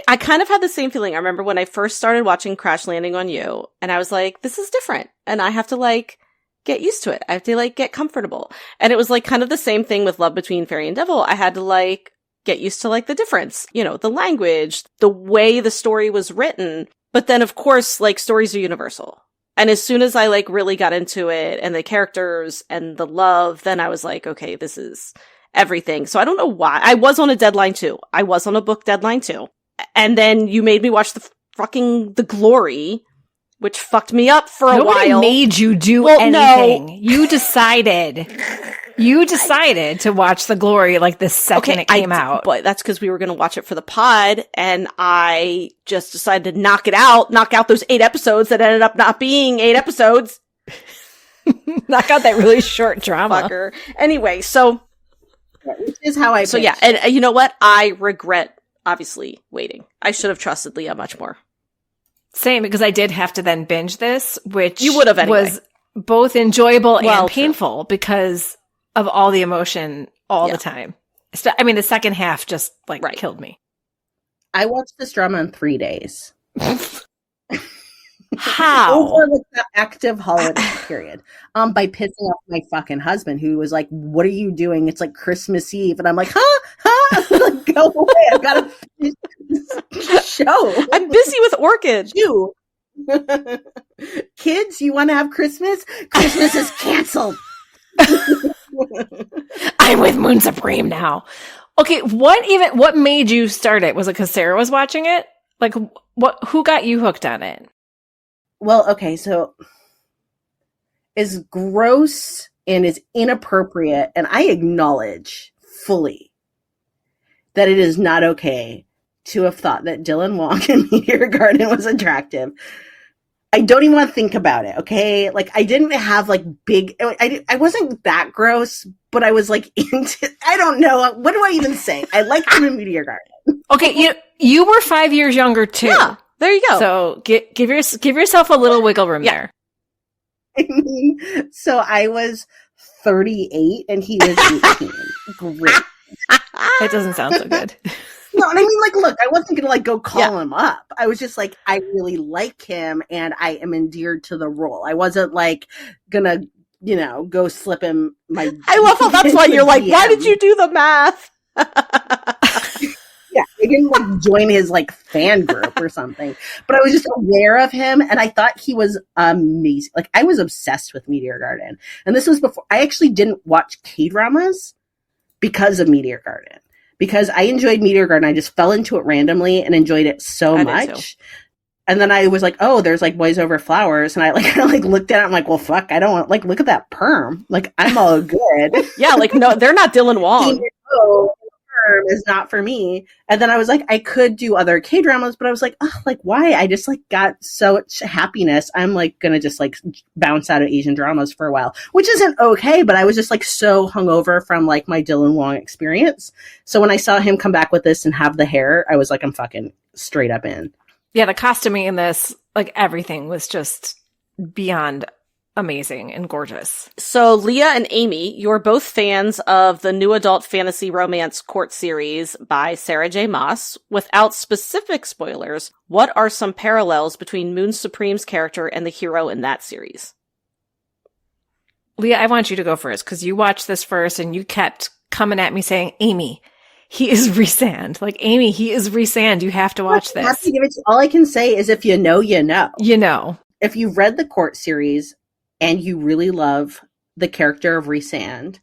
I kind of had the same feeling. I remember when I first started watching Crash Landing on You, and I was like, this is different. And I have to like get used to it. I have to like get comfortable. And it was like kind of the same thing with Love Between Fairy and Devil. I had to like get used to like the difference, you know, the language, the way the story was written. But then of course, like stories are universal. And as soon as I like really got into it and the characters and the love, then I was like, okay, this is everything. So I don't know why. I was on a deadline too. I was on a book deadline too. And then you made me watch The Glory, which fucked me up for a Nobody while. Made you do anything. No. You decided to watch The Glory like the second it came out. But that's because we were going to watch it for the pod, and I just decided to knock out those 8 episodes that ended up not being 8 episodes. Knock out that really short drama. Fucker. Anyway, so... Which is how I... So yeah, and you know what? I regret, obviously, waiting. I should have trusted Leah much more. Same, because I did have to then binge this, which you would have anyway. Was both enjoyable and painful because of all the emotion all the time. I mean, the second half just killed me. I watched this drama in 3 days. How? Over the active holiday period. By pissing off my fucking husband, who was like, what are you doing? It's like Christmas Eve. And I'm like, like, go away. I've got to finish this show. I'm busy with Orchid. You. Kids, you want to have Christmas? Christmas is canceled. I'm with Moon Supreme now. Okay, what made you start it? Was it because Sarah was watching it? Like, who got you hooked on it? Well, okay, so as gross and as inappropriate, and I acknowledge fully that it is not okay to have thought that Dylan Wong in Meteor Garden was attractive. I don't even want to think about it, okay? Like, I didn't have, like, big... I wasn't that gross, but I was, like, into... I don't know. What do I even say? I liked him in Meteor Garden. Okay, you were 5 years younger, too. Yeah. There you go. So give yourself a little wiggle room there. I mean, so I was 38 and he was 18. Great. That doesn't sound so good. No, and I mean, like, look, I wasn't gonna go call him up. I was just like, I really like him and I am endeared to the role. I wasn't like gonna, go slip him my. I love how that's why you're like, why did you do the math? Yeah, I didn't join his fan group or something, but I was just aware of him, and I thought he was amazing. Like, I was obsessed with Meteor Garden, and this was before I actually didn't watch K-dramas because of Meteor Garden, because I enjoyed Meteor Garden. I just fell into it randomly and enjoyed it so much. And then I was like, oh, there's Boys Over Flowers, and I looked at it. I'm like, well, fuck, I don't want look at that perm. Like, I'm all good. Yeah, no, they're not Dylan Wong. Is not for me. And then I was like, I could do other K-dramas, but I was like, why? I just got so much happiness. I'm gonna just bounce out of Asian dramas for a while, which isn't okay, but I was just so hungover from my Dylan Wong experience. So when I saw him come back with this and have the hair, I was like, I'm fucking straight up in. Yeah, the costuming in this, everything was just beyond amazing and gorgeous. So Leah and Amy, you're both fans of the new adult fantasy romance court series by Sarah J. Maas. Without specific spoilers, what are some parallels between Moon Supreme's character and the hero in that series? Leah, I want you to go first because you watched this first and you kept coming at me saying, Amy, he is Rhysand. Amy, he is Rhysand. You have to watch this. I have to give it to, all I can say is if you know, you know. You know. If you've read the court series and you really love the character of Rhysand,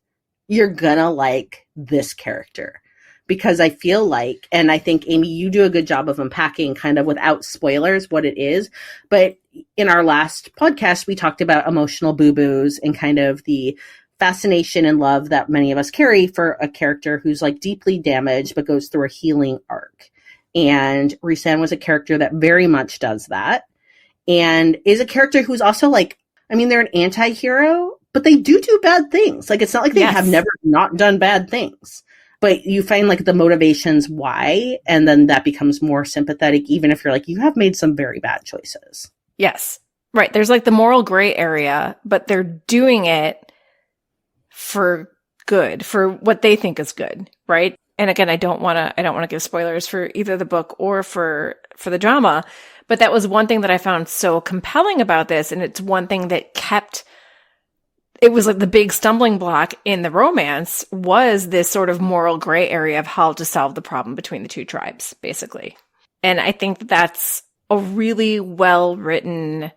you're gonna like this character. Because I feel like, and I think, Amy, you do a good job of unpacking kind of without spoilers what it is. But in our last podcast, we talked about emotional boo-boos and kind of the fascination and love that many of us carry for a character who's like deeply damaged but goes through a healing arc. And Rhysand was a character that very much does that. And is a character who's also like, I mean, they're an anti-hero, but they do bad things. Like, it's not like they have never not done bad things. But you find like the motivations why, and then that becomes more sympathetic, even if you're like, you have made some very bad choices. Yes. Right. There's like the moral gray area, but they're doing it for good, for what they think is good. Right. And again, I don't want to give spoilers for either the book or for the drama, but that was one thing that I found so compelling about this. And it's one thing that it was like the big stumbling block in the romance was this sort of moral gray area of how to solve the problem between the two tribes, basically. And I think that's a really well-written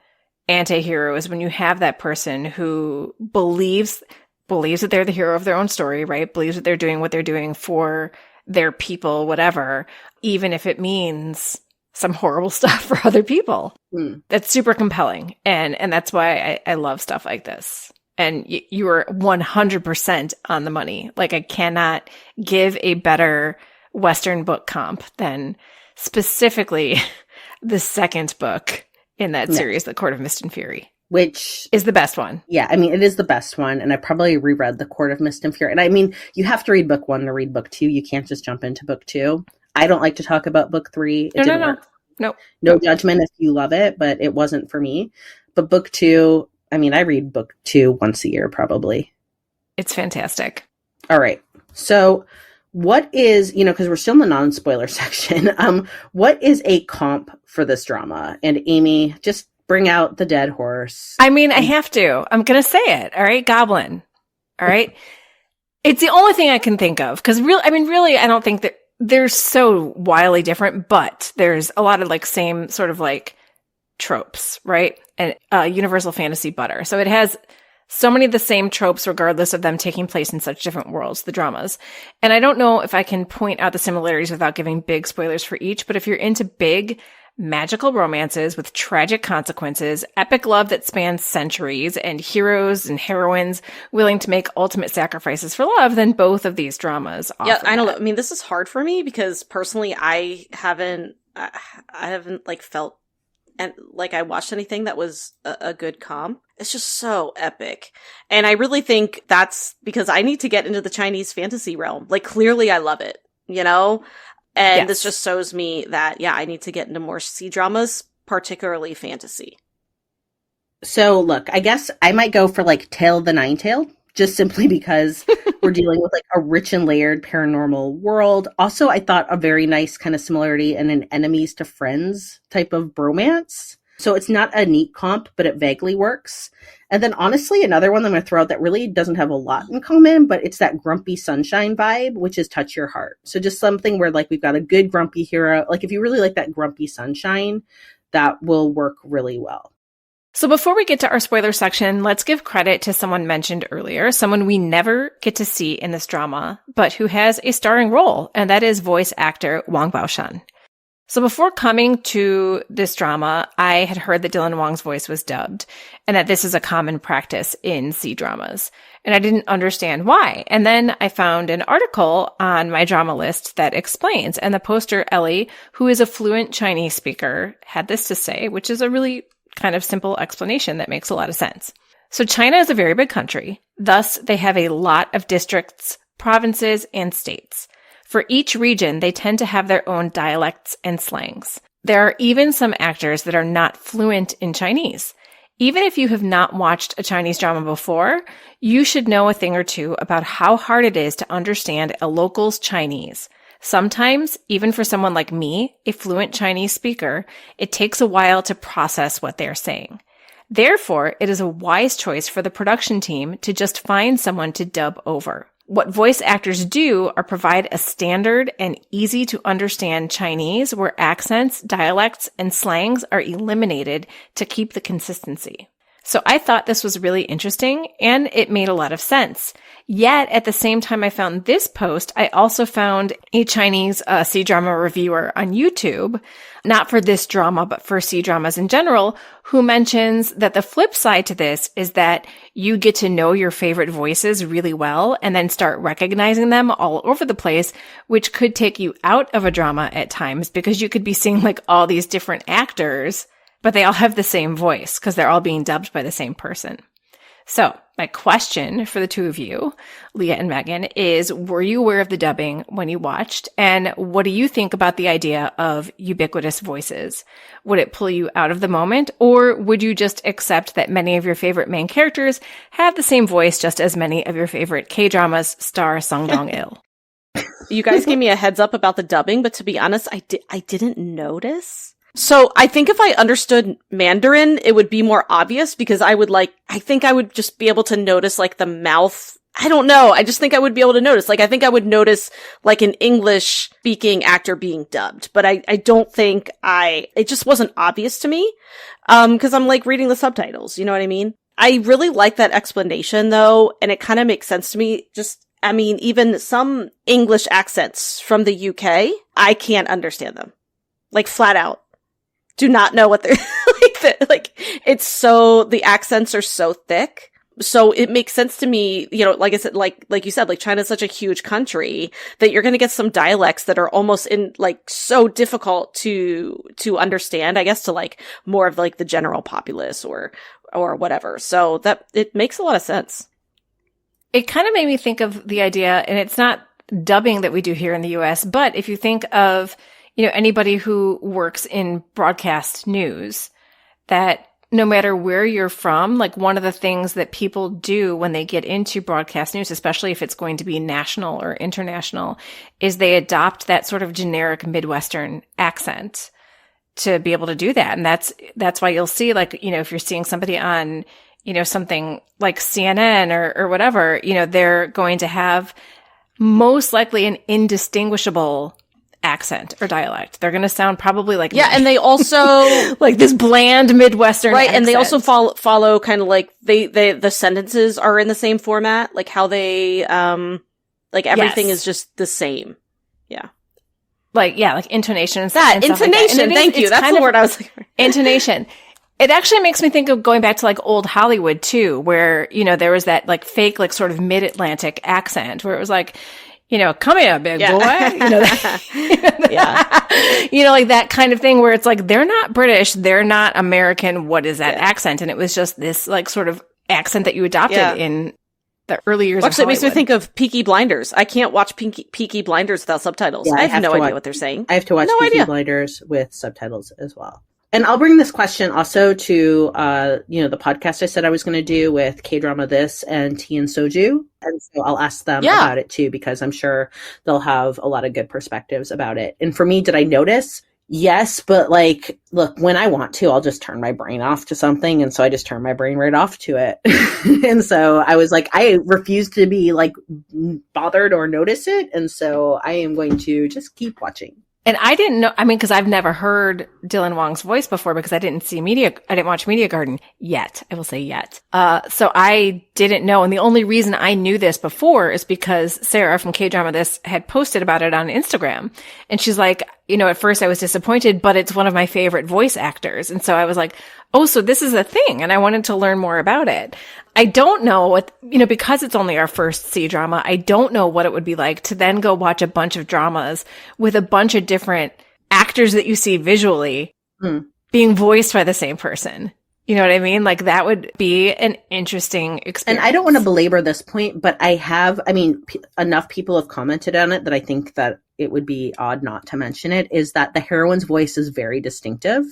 anti-hero, is when you have that person who believes that they're the hero of their own story, right? Believes that they're doing what they're doing for their people, whatever, even if it means some horrible stuff for other people. That's super compelling. And that's why I love stuff like this. And you are 100% on the money. Like, I cannot give a better Western book comp than specifically the second book in that series, The Court of Mist and Fury. Which is the best one. Yeah, I mean, it is the best one. And I probably reread The Court of Mist and Fury. And I mean, you have to read book 1 to read book 2. You can't just jump into book 2. I don't like to talk about book 3. It didn't work. No judgment if you love it, but it wasn't for me. But book 2... I mean, I read book 2 once a year, probably. It's fantastic. All right. So what is, because we're still in the non-spoiler section, what is a comp for this drama? And Amy, just bring out the dead horse. I mean, I have to. I'm going to say it. All right. Goblin. All right. It's the only thing I can think of. Because really, I don't think that they're so wildly different, but there's a lot of like same sort of like tropes, right? And universal fantasy butter. So it has so many of the same tropes, regardless of them taking place in such different worlds, the dramas. And I don't know if I can point out the similarities without giving big spoilers for each, but if you're into big magical romances with tragic consequences, epic love that spans centuries, and heroes and heroines willing to make ultimate sacrifices for love, then both of these dramas offer Yeah, I don't know. that. I mean, this is hard for me because personally I haven't like felt and like I watched anything that was a good comp. It's just so epic. And I really think that's because I need to get into the Chinese fantasy realm. Like, clearly I love it, And this just shows me that, I need to get into more C-dramas, particularly fantasy. So, look, I guess I might go for, like, Tale of the Nine-Tailed, just simply because we're dealing with, like, a rich and layered paranormal world. Also, I thought a very nice kind of similarity in an enemies to friends type of bromance. So it's not a neat comp, but it vaguely works. And then, honestly, another one that I'm going to throw out that really doesn't have a lot in common, but it's that grumpy sunshine vibe, which is Touch Your Heart. So just something where, like, we've got a good grumpy hero. Like, if you really like that grumpy sunshine, that will work really well. So before we get to our spoiler section, let's give credit to someone mentioned earlier, someone we never get to see in this drama, but who has a starring role, and that is voice actor Wang Baoshan. So before coming to this drama, I had heard that Dylan Wong's voice was dubbed, and that this is a common practice in C-dramas. And I didn't understand why. And then I found an article on my drama list that explains, and the poster Ellie, who is a fluent Chinese speaker, had this to say, which is a really kind of simple explanation that makes a lot of sense. So China is a very big country. Thus, they have a lot of districts, provinces, and states. For each region, they tend to have their own dialects and slangs. There are even some actors that are not fluent in Chinese. Even if you have not watched a Chinese drama before, you should know a thing or two about how hard it is to understand a local's Chinese. Sometimes, even for someone like me, a fluent Chinese speaker, it takes a while to process what they're saying. Therefore, it is a wise choice for the production team to just find someone to dub over. What voice actors do are provide a standard and easy to understand Chinese where accents, dialects, and slangs are eliminated to keep the consistency. So I thought this was really interesting and it made a lot of sense. Yet at the same time I found this post, I also found a Chinese C-drama reviewer on YouTube, not for this drama, but for C-dramas in general, who mentions that the flip side to this is that you get to know your favorite voices really well and then start recognizing them all over the place, which could take you out of a drama at times because you could be seeing like all these different actors, but they all have the same voice because they're all being dubbed by the same person. So my question for the two of you, Leah and Megan, is were you aware of the dubbing when you watched? And what do you think about the idea of ubiquitous voices? Would it pull you out of the moment? Or would you just accept that many of your favorite main characters have the same voice just as many of your favorite K-dramas star Song Dong-il? You guys gave me a heads up about the dubbing, but to be honest, I didn't notice. So I think if I understood Mandarin, it would be more obvious because I think I would just be able to notice like the mouth. I don't know. I just think I would be able to notice. Like I think I would notice like an English speaking actor being dubbed, but I don't think it just wasn't obvious to me. Cause I'm like reading the subtitles. You know what I mean? I really like that explanation though. And it kind of makes sense to me. Even some English accents from the UK, I can't understand them. Like flat out. Do not know what they're it's so, the accents are so thick. So it makes sense to me, you know, like I said, like you said, like China's such a huge country that you're going to get some dialects that are almost so difficult to understand, I guess, to like more of like the general populace or whatever. So that it makes a lot of sense. It kind of made me think of the idea, and it's not dubbing that we do here in the US, but if you think of, you know, anybody who works in broadcast news, that no matter where you're from, like one of the things that people do when they get into broadcast news, especially if it's going to be national or international, is they adopt that sort of generic Midwestern accent to be able to do that. And that's why you'll see, like, you know, if you're seeing somebody on, you know, something like CNN or whatever, you know, they're going to have most likely an indistinguishable accent or dialect. They're going to sound probably like me. And they also like this bland Midwestern accent. And they also follow kind of like the sentences are in the same format, like how they like everything is just the same. Yeah. Like intonation and that intonation. Like that. Thank you. That's the word I was like. Intonation. It actually makes me think of going back to like old Hollywood too, where, you know, there was that like fake, like sort of mid-Atlantic accent where it was like, you know, come here, big boy. You know, you know, like that kind of thing where it's like, they're not British. They're not American. What is that accent? And it was just this like sort of accent that you adopted in the early years of Hollywood. It makes me think of Peaky Blinders. I can't watch Peaky Blinders without subtitles. I have no idea what they're saying. I have to watch Peaky Blinders with subtitles as well. And I'll bring this question also to, you know, the podcast I said I was going to do with K-Drama This and Tea and Soju. And so I'll ask them about it too, because I'm sure they'll have a lot of good perspectives about it. And for me, did I notice? Yes, but like, look, when I want to, I'll just turn my brain off to something. And so I just turn my brain right off to it. And so I was like, I refuse to be like bothered or notice it. And so I am going to just keep watching. And I didn't know, I mean, because I've never heard Dylan Wong's voice before because I didn't watch Media Garden yet. I will say yet. So I didn't know. And the only reason I knew this before is because Sarah from K-Drama This had posted about it on Instagram. And she's like, you know, at first I was disappointed, but it's one of my favorite voice actors. And so I was like, oh, so this is a thing. And I wanted to learn more about it. I don't know what, you know, because it's only our first C-drama, I don't know what it would be like to then go watch a bunch of dramas with a bunch of different actors that you see visually being voiced by the same person. You know what I mean? Like that would be an interesting experience. And I don't want to belabor this point, but enough people have commented on it that I think that it would be odd not to mention it, is that the heroine's voice is very distinctive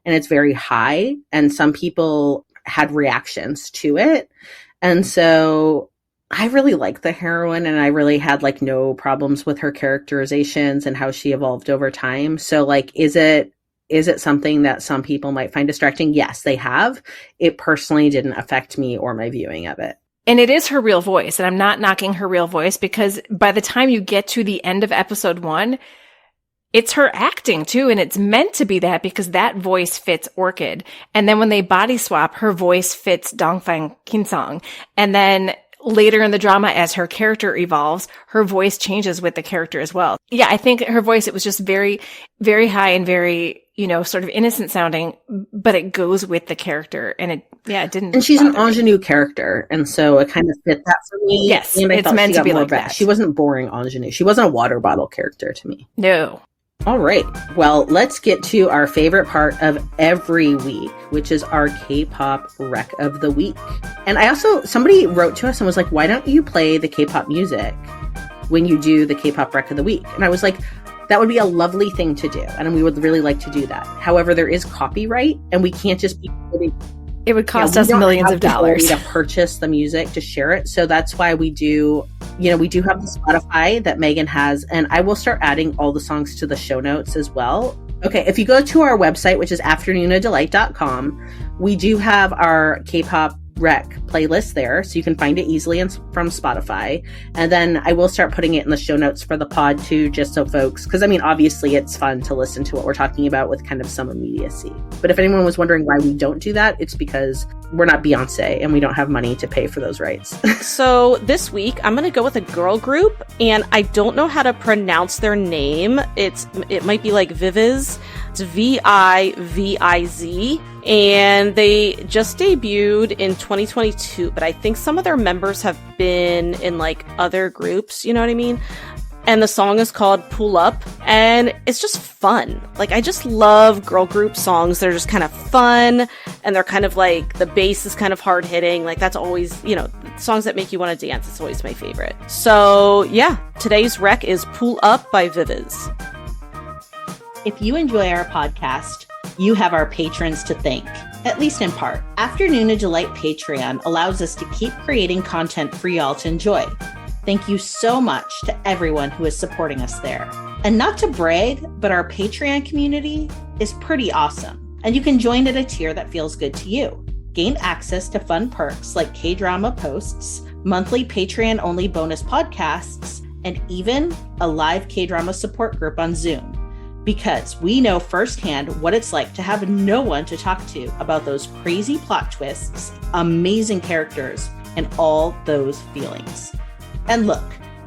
and it's very high. And some people had reactions to it. And so I really like the heroine and I really had like no problems with her characterizations and how she evolved over time. So like, is it something that some people might find distracting? Yes, they have. It personally didn't affect me or my viewing of it. And it is her real voice. And I'm not knocking her real voice because by the time you get to the end of episode 1, it's her acting too, and it's meant to be that because that voice fits Orchid. And then when they body swap, her voice fits Dongfang Kinsong. And then later in the drama, as her character evolves, her voice changes with the character as well. Yeah, I think her voice, it was just very, very high and very, sort of innocent sounding, but it goes with the character. And it didn't. And she's an ingenue character. And so it kind of fit that for me. Yes, and it's meant to be like that. She wasn't boring ingenue. She wasn't a water bottle character to me. No. All right. Well, let's get to our favorite part of every week, which is our K-pop rec of the week. And somebody wrote to us and was like, why don't you play the K-pop music when you do the K-pop rec of the week? And I was like, that would be a lovely thing to do. And we would really like to do that. However, there is copyright and we can't just be putting... It would cost us millions of dollars to purchase the music to share it. So that's why we do, we do have the Spotify that Megan has, and I will start adding all the songs to the show notes as well. Okay, if you go to our website, which is afternoonadelight.com, we do have our K-pop rec playlist there, so you can find it easily from Spotify. And then I will start putting it in the show notes for the pod too, just so folks, because obviously it's fun to listen to what we're talking about with kind of some immediacy. But if anyone was wondering why we don't do that, it's because we're not Beyonce and we don't have money to pay for those rights. So this week I'm going to go with a girl group, and I don't know how to pronounce their name. It might be like Viviz. It's Viviz. And they just debuted in 2022, but I think some of their members have been in like other groups, you know what I mean? And the song is called Pull Up, and it's just fun. Like, I just love girl group songs. They're just kind of fun, and they're kind of like, the bass is kind of hard hitting. Like, that's always, songs that make you want to dance. It's always my favorite. So yeah, today's rec is Pull Up by Viviz. If you enjoy our podcast, you have our patrons to thank, at least in part. Afternoona Delight Patreon allows us to keep creating content for y'all to enjoy. Thank you so much to everyone who is supporting us there. And not to brag, but our Patreon community is pretty awesome. And you can join at a tier that feels good to you. Gain access to fun perks like K-drama posts, monthly Patreon-only bonus podcasts, and even a live K-drama support group on Zoom. Because we know firsthand what it's like to have no one to talk to about those crazy plot twists, amazing characters, and all those feelings. And look,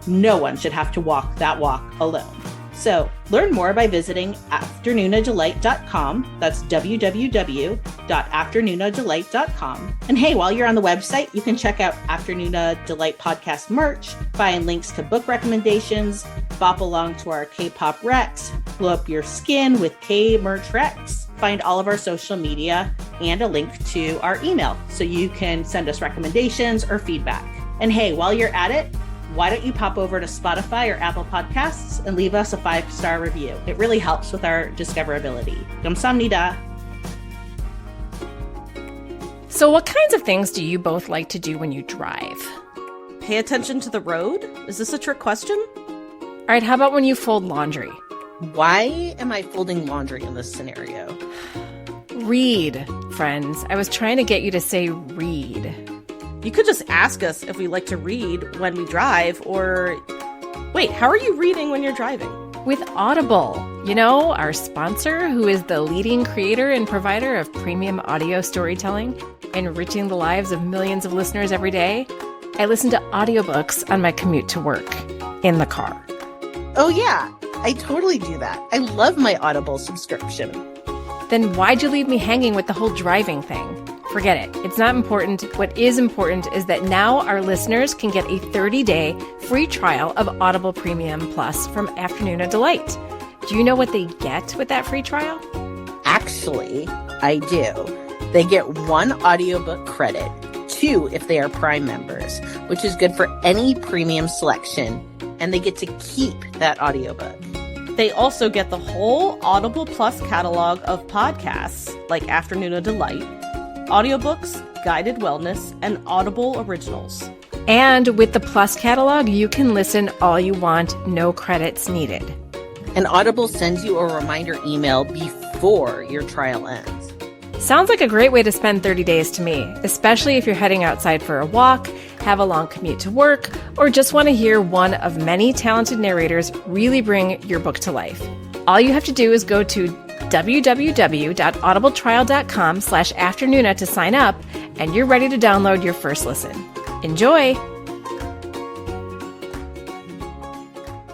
no one should have to walk that walk alone. So learn more by visiting afternoonadelight.com. That's www.afternoonadelight.com. And hey, while you're on the website, you can check out Afternoona Delight podcast merch, find links to book recommendations, bop along to our K-pop recs, glow up your skin with K-merch recs, find all of our social media, and a link to our email so you can send us recommendations or feedback. And hey, while you're at it, why don't you pop over to Spotify or Apple Podcasts and leave us a 5-star review? It really helps with our discoverability. 감사합니다. So what kinds of things do you both like to do when you drive? Pay attention to the road? Is this a trick question? All right, how about when you fold laundry? Why am I folding laundry in this scenario? Read, friends. I was trying to get you to say read. You could just ask us if we like to read when we drive, or... Wait, how are you reading when you're driving? With Audible. Our sponsor, who is the leading creator and provider of premium audio storytelling, enriching the lives of millions of listeners every day. I listen to audiobooks on my commute to work, in the car. Oh yeah, I totally do that. I love my Audible subscription. Then why'd you leave me hanging with the whole driving thing? Forget it. It's not important. What is important is that now our listeners can get a 30-day free trial of Audible Premium Plus from Afternoona Delight. Do you know what they get with that free trial? Actually, I do. They get 1 audiobook credit, 2 if they are Prime members, which is good for any premium selection, and they get to keep that audiobook. They also get the whole Audible Plus catalog of podcasts like Afternoona Delight, audiobooks, guided wellness, and Audible originals. And with the Plus catalog, you can listen all you want, no credits needed. And Audible sends you a reminder email before your trial ends. Sounds like a great way to spend 30 days to me, especially if you're heading outside for a walk, have a long commute to work, or just want to hear one of many talented narrators really bring your book to life. All you have to do is go to www.audibletrial.com/Afternoona to sign up, and you're ready to download your first listen. Enjoy!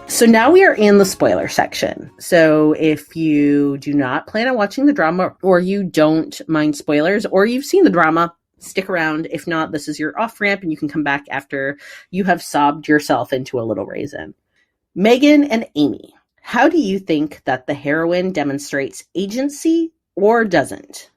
So now we are in the spoiler section. So if you do not plan on watching the drama, or you don't mind spoilers, or you've seen the drama, stick around. If not, this is your off-ramp and you can come back after you have sobbed yourself into a little raisin. Megan and Amy, how do you think that the heroine demonstrates agency or doesn't?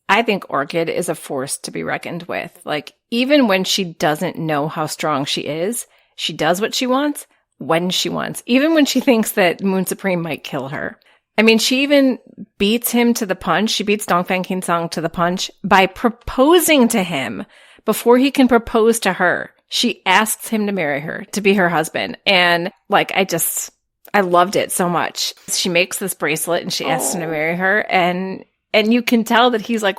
I think Orchid is a force to be reckoned with. Like, even when she doesn't know how strong she is, she does what she wants when she wants, even when she thinks that Moon Supreme might kill her. I mean, she even beats him to the punch. She beats Dongfang Qinsong to the punch by proposing to him before he can propose to her. She asks him to marry her, to be her husband. And like, I loved it so much. She makes this bracelet and she asks him to marry her. And you can tell that he's like,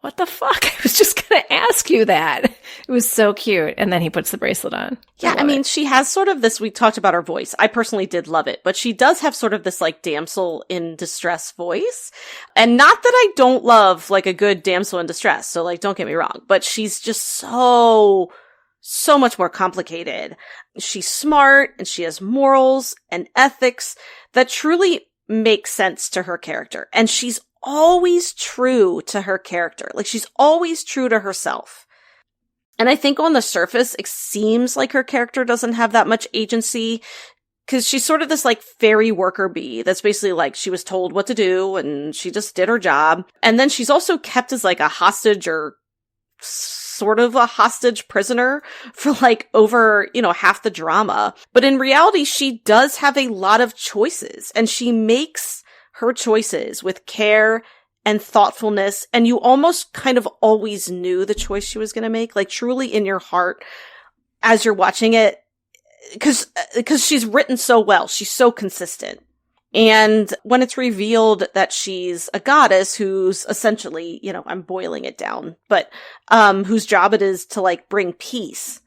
what the fuck? I was just going to ask you that. It was so cute. And then he puts the bracelet on. Yeah, I mean, she has sort of this, we talked about her voice. I personally did love it, but she does have sort of this like damsel in distress voice. And not that I don't love like a good damsel in distress. So like, don't get me wrong, but she's just so much more complicated. She's smart and she has morals and ethics that truly make sense to her character. And she's always true to her character. Like, she's always true to herself. And I think on the surface, it seems like her character doesn't have that much agency, because she's sort of this like fairy worker bee that's basically like, she was told what to do and she just did her job. And then she's also kept as like a hostage, or sort of a hostage prisoner, for like over, half the drama. But in reality, she does have a lot of choices, and she makes her choices with care and thoughtfulness, and you almost kind of always knew the choice she was going to make, like truly in your heart as you're watching it, because she's written so well. She's so consistent. And when it's revealed that she's a goddess who's essentially, I'm boiling it down, but whose job it is to like bring peace,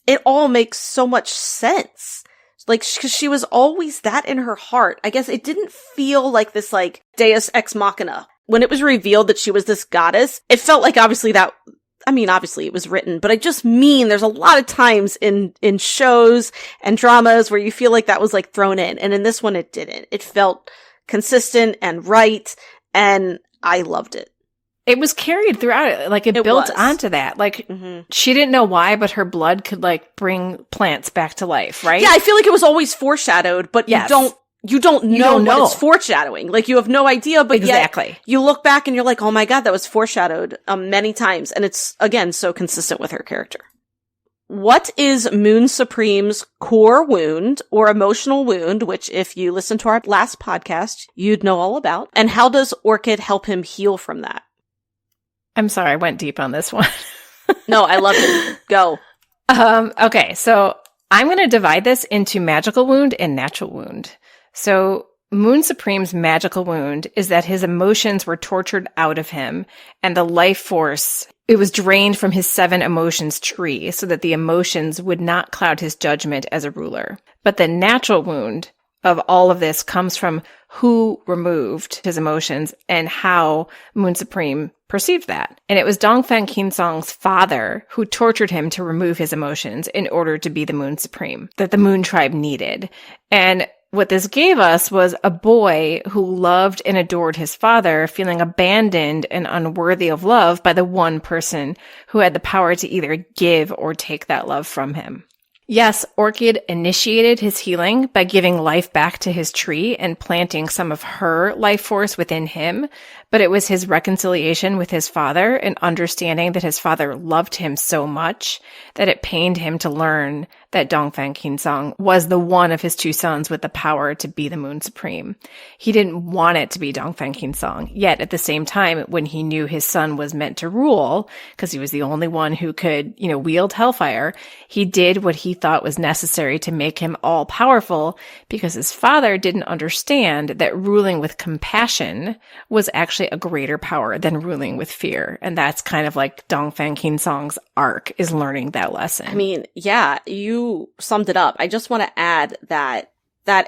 it all makes so much sense. Like, because she was always that in her heart. I guess it didn't feel like this, like, deus ex machina. When it was revealed that she was this goddess, it felt like obviously it was written, but I just mean there's a lot of times in shows and dramas where you feel like that was, like, thrown in. And in this one, it didn't. It felt consistent and right, and I loved it. It was carried throughout it. Like, it built onto that. Like, She didn't know why, but her blood could, like, bring plants back to life, right? Yeah, I feel like it was always foreshadowed, but you don't know what it's foreshadowing. Like, you have no idea, but exactly. Yet you look back and you're like, oh my god, that was foreshadowed many times. And it's, again, so consistent with her character. What is Moon Supreme's core wound or emotional wound, which if you listen to our last podcast, you'd know all about? And how does Orchid help him heal from that? I'm sorry, I went deep on this one. No, I love it. Go. Okay, so I'm going to divide this into magical wound and natural wound. So Moon Supreme's magical wound is that his emotions were tortured out of him, and the life force, it was drained from his 7 emotions tree so that the emotions would not cloud his judgment as a ruler. But the natural wound of all of this comes from who removed his emotions and how Moon Supreme perceived that. And it was Dongfang Qinsong's father who tortured him to remove his emotions in order to be the Moon Supreme that the Moon tribe needed. And what this gave us was a boy who loved and adored his father, feeling abandoned and unworthy of love by the one person who had the power to either give or take that love from him. Yes, Orchid initiated his healing by giving life back to his tree and planting some of her life force within him, but it was his reconciliation with his father and understanding that his father loved him so much that it pained him to learn that Dongfang Qinsong was the one of his 2 sons with the power to be the Moon Supreme. He didn't want it to be Dongfang Qinsong, yet at the same time, when he knew his son was meant to rule, because he was the only one who could, wield hellfire, he did what he he thought was necessary to make him all powerful because his father didn't understand that ruling with compassion was actually a greater power than ruling with fear. And that's kind of like Dongfang Qinsong's arc, is learning that lesson. I mean, yeah, you summed it up. I just want to add that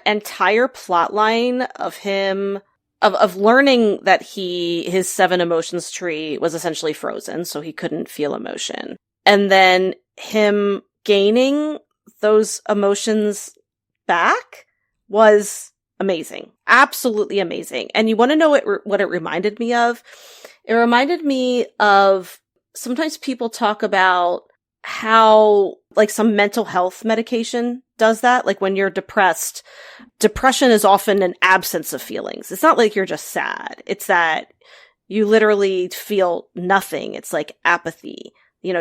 entire plot line of him of learning that his 7 emotions tree was essentially frozen, so he couldn't feel emotion. And then him gaining those emotions back was amazing. Absolutely amazing. And you want to know what it reminded me of? It reminded me of, sometimes people talk about how like some mental health medication does that. Like when you're depressed, depression is often an absence of feelings. It's not like you're just sad. It's that you literally feel nothing. It's like apathy.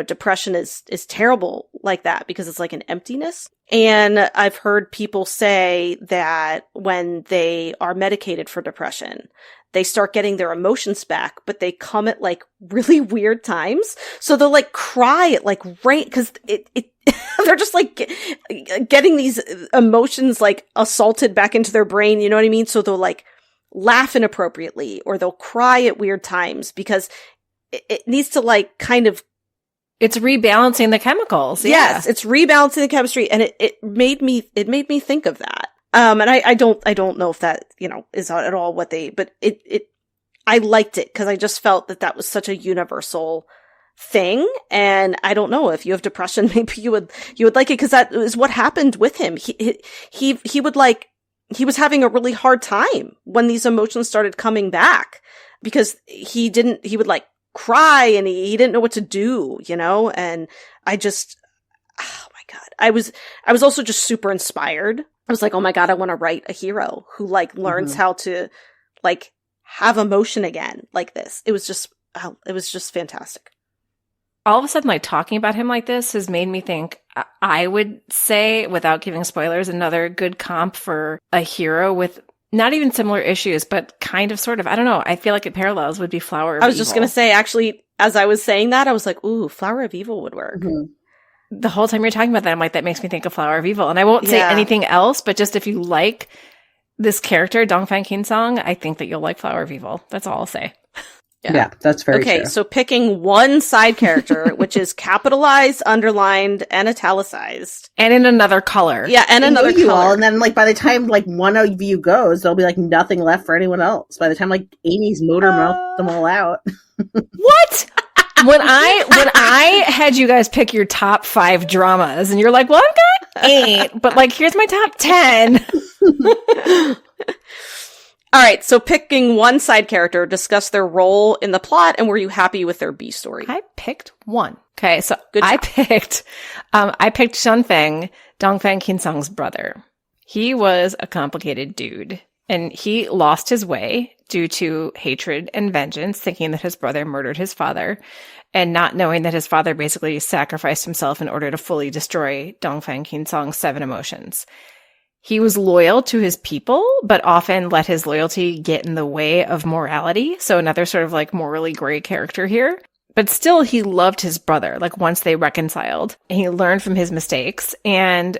Depression is terrible like that because it's like an emptiness. And I've heard people say that when they are medicated for depression, they start getting their emotions back, but they come at like really weird times. So they'll like cry at like right, cause they're just like getting these emotions like assaulted back into their brain. You know what I mean? So they'll like laugh inappropriately or they'll cry at weird times because it needs to like kind of, it's rebalancing the chemicals. Yes, it's rebalancing the chemistry, and it made me think of that. And I don't know if that, is at all what but I liked it because I just felt that was such a universal thing. And I don't know, if you have depression, maybe you would like it because that is what happened with him. He would like, he was having a really hard time when these emotions started coming back because he would like cry and he didn't know what to do, and I just, oh my God. I was also just super inspired. I was like, oh my God, I want to write a hero who like learns how to like have emotion again like this. It was just fantastic. All of a sudden, like talking about him like this has made me think, I would say, without giving spoilers, another good comp for a hero with not even similar issues, but kind of sort of, I don't know, I feel like it parallels, would be Flower of Evil. I was just going to say, actually, as I was saying that, I was like, ooh, Flower of Evil would work. Mm-hmm. The whole time you're talking about that, I'm like, that makes me think of Flower of Evil. And I won't say anything else, but just if you like this character, Dongfang Qinsong, I think that you'll like Flower of Evil. That's all I'll say. Yeah, that's very true. Okay, so picking one side character, which is capitalized, underlined, and italicized. And in another color. Yeah, and another color. All, and then, like, by the time, like, one of you goes, there'll be, like, nothing left for anyone else. By the time, like, Amy's motor mouthed them all out. What? When I had you guys pick your top 5 dramas, and you're like, well, I've got 8, but, like, here's my top 10. All right, so picking one side character, discuss their role in the plot, and were you happy with their B story? I picked one. Okay, so I picked Shenfeng, Dongfang Qinsong's brother. He was a complicated dude, and he lost his way due to hatred and vengeance, thinking that his brother murdered his father, and not knowing that his father basically sacrificed himself in order to fully destroy Dongfang Qinsong's 7 emotions. He was loyal to his people, but often let his loyalty get in the way of morality. So another sort of like morally gray character here. But still, he loved his brother, like once they reconciled. He learned from his mistakes. And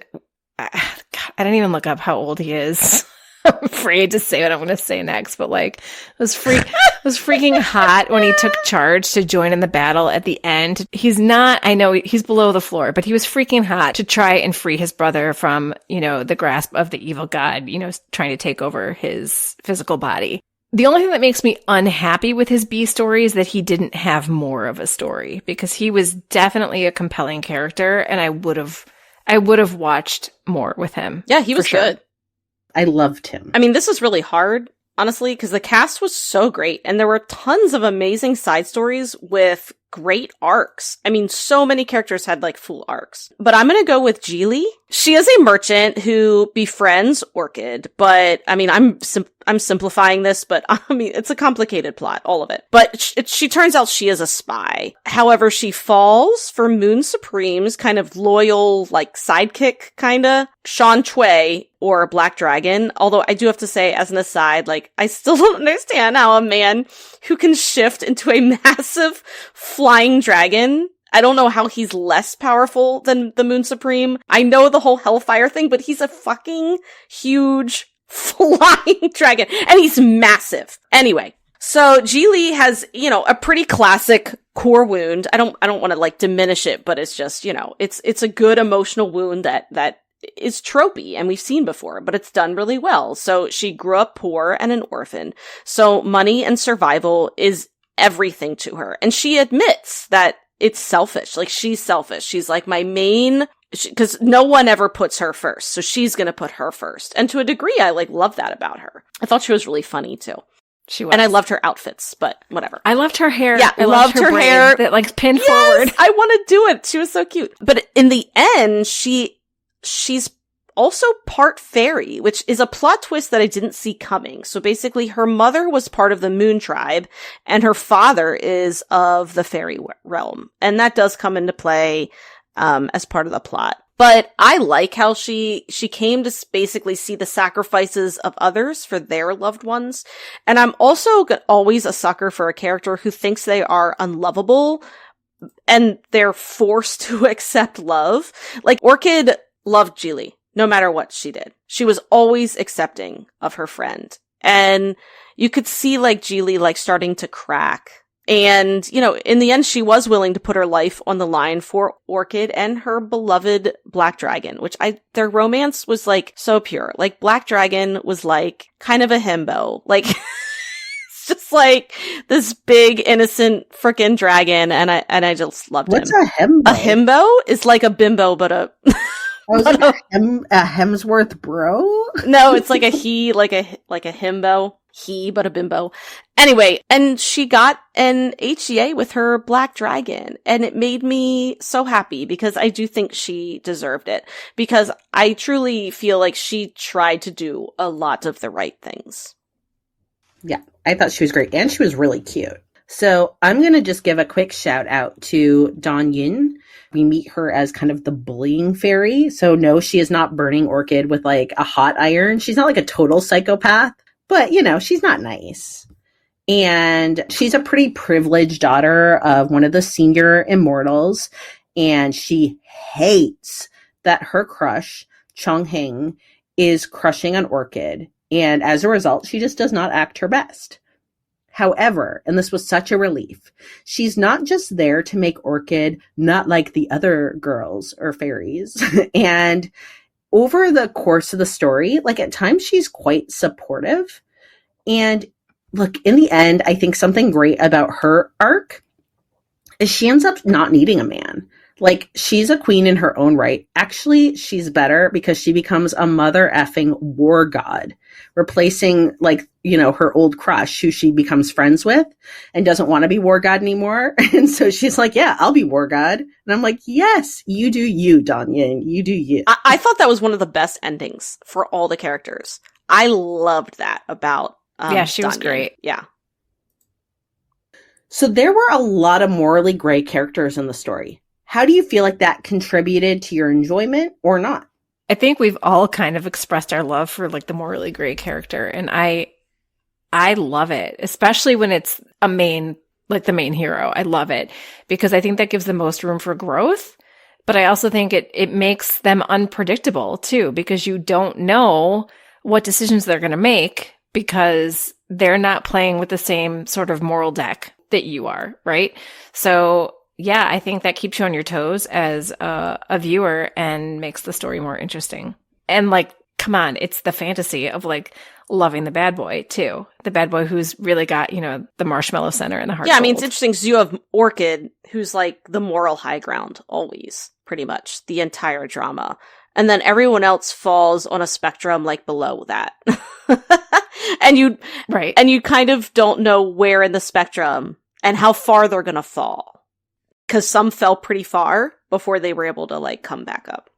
I didn't even look up how old he is. I'm afraid to say what I'm going to say next, but like, it was freaking hot when he took charge to join in the battle at the end. He's not, I know he's below the floor, but he was freaking hot to try and free his brother from, the grasp of the evil god, trying to take over his physical body. The only thing that makes me unhappy with his B story is that he didn't have more of a story, because he was definitely a compelling character, and I would have watched more with him. Yeah, he was good. I loved him. I mean, this is really hard, honestly, because the cast was so great, and there were tons of amazing side stories with great arcs. I mean, so many characters had like full arcs. But I'm going to go with Geely. She is a merchant who befriends Orchid, but I mean, I'm simplifying this, but I mean, it's a complicated plot, all of it. But she turns out she is a spy. However, she falls for Moon Supreme's kind of loyal, like sidekick, kinda, Shan Cui, or Black Dragon. Although I do have to say, as an aside, like, I still don't understand how a man who can shift into a massive flying dragon, I don't know how he's less powerful than the Moon Supreme. I know the whole Hellfire thing, but he's a fucking huge flying dragon, and he's massive. Anyway, so Geely has, you know, a pretty classic core wound. I don't want to like diminish it, but it's just, you know, it's a good emotional wound that is tropey and we've seen before, but it's done really well. So she grew up poor and an orphan. So money and survival is everything to her. And she admits that it's selfish. Like, she's selfish. She's like, my main, because no one ever puts her first. So she's going to put her first. And to a degree, I like love that about her. I thought she was really funny too. She was. And I loved her outfits, but whatever. I loved her hair. Yeah, I loved her hair. That like pinned yes, forward. I want to do it. She was so cute. But in the end, she's also part fairy, which is a plot twist that I didn't see coming. So basically, her mother was part of the Moon Tribe, and her father is of the fairy realm. And that does come into play as part of the plot. But I like how she came to basically see the sacrifices of others for their loved ones. And I'm also always a sucker for a character who thinks they are unlovable, and they're forced to accept love. Like, Orchid loved Geely. No matter what she did. She was always accepting of her friend. And you could see like Geely like starting to crack. And, you know, in the end, she was willing to put her life on the line for Orchid and her beloved Black Dragon, which their romance was like so pure. Like, Black Dragon was like kind of a himbo. Like, it's just like this big innocent frickin' dragon. And I just loved him. What's a himbo? A himbo is like a bimbo, but a... Oh, is it a Hemsworth bro? No, it's like a he, like a himbo. He, but a bimbo. Anyway, and she got an HEA with her Black Dragon, and it made me so happy because I do think she deserved it. Because I truly feel like she tried to do a lot of the right things. Yeah, I thought she was great, and she was really cute. So I'm going to just give a quick shout out to Don Yin. We meet her as kind of the bullying fairy. So no, she is not burning Orchid with like a hot iron. She's not like a total psychopath, but you know, she's not nice. And she's a pretty privileged daughter of one of the senior immortals. And she hates that her crush, Chong Hing, is crushing on Orchid. And as a result, she just does not act her best. However, and this was such a relief, she's not just there to make Orchid not like the other girls or fairies. And over the course of the story, like at times she's quite supportive. And look, in the end, I think something great about her arc is she ends up not needing a man. Like, she's a queen in her own right. Actually, she's better because she becomes a mother effing war god, replacing, like, you know, her old crush who she becomes friends with and doesn't want to be war god anymore. And so she's like, yeah, I'll be war god. And I'm like, yes, you do you, Don Yin. You do you. I thought that was one of the best endings for all the characters. I loved that about yeah, she Don was great. Yin. Yeah. So there were a lot of morally gray characters in the story. How do you feel like that contributed to your enjoyment or not? I think we've all kind of expressed our love for like the morally gray character, and I love it, especially when it's a main, like the main hero. I love it because I think that gives the most room for growth, but I also think it makes them unpredictable too, because you don't know what decisions they're going to make because they're not playing with the same sort of moral deck that you are, right? So yeah, I think that keeps you on your toes as a viewer and makes the story more interesting. And like, come on, it's the fantasy of like loving the bad boy too. The bad boy who's really got, you know, the marshmallow center and the heart. Yeah, I mean, it's interesting because you have Orchid, who's like the moral high ground always, pretty much, the entire drama. And then everyone else falls on a spectrum like below that. And you kind of don't know where in the spectrum and how far they're going to fall. Because some fell pretty far before they were able to, like, come back up.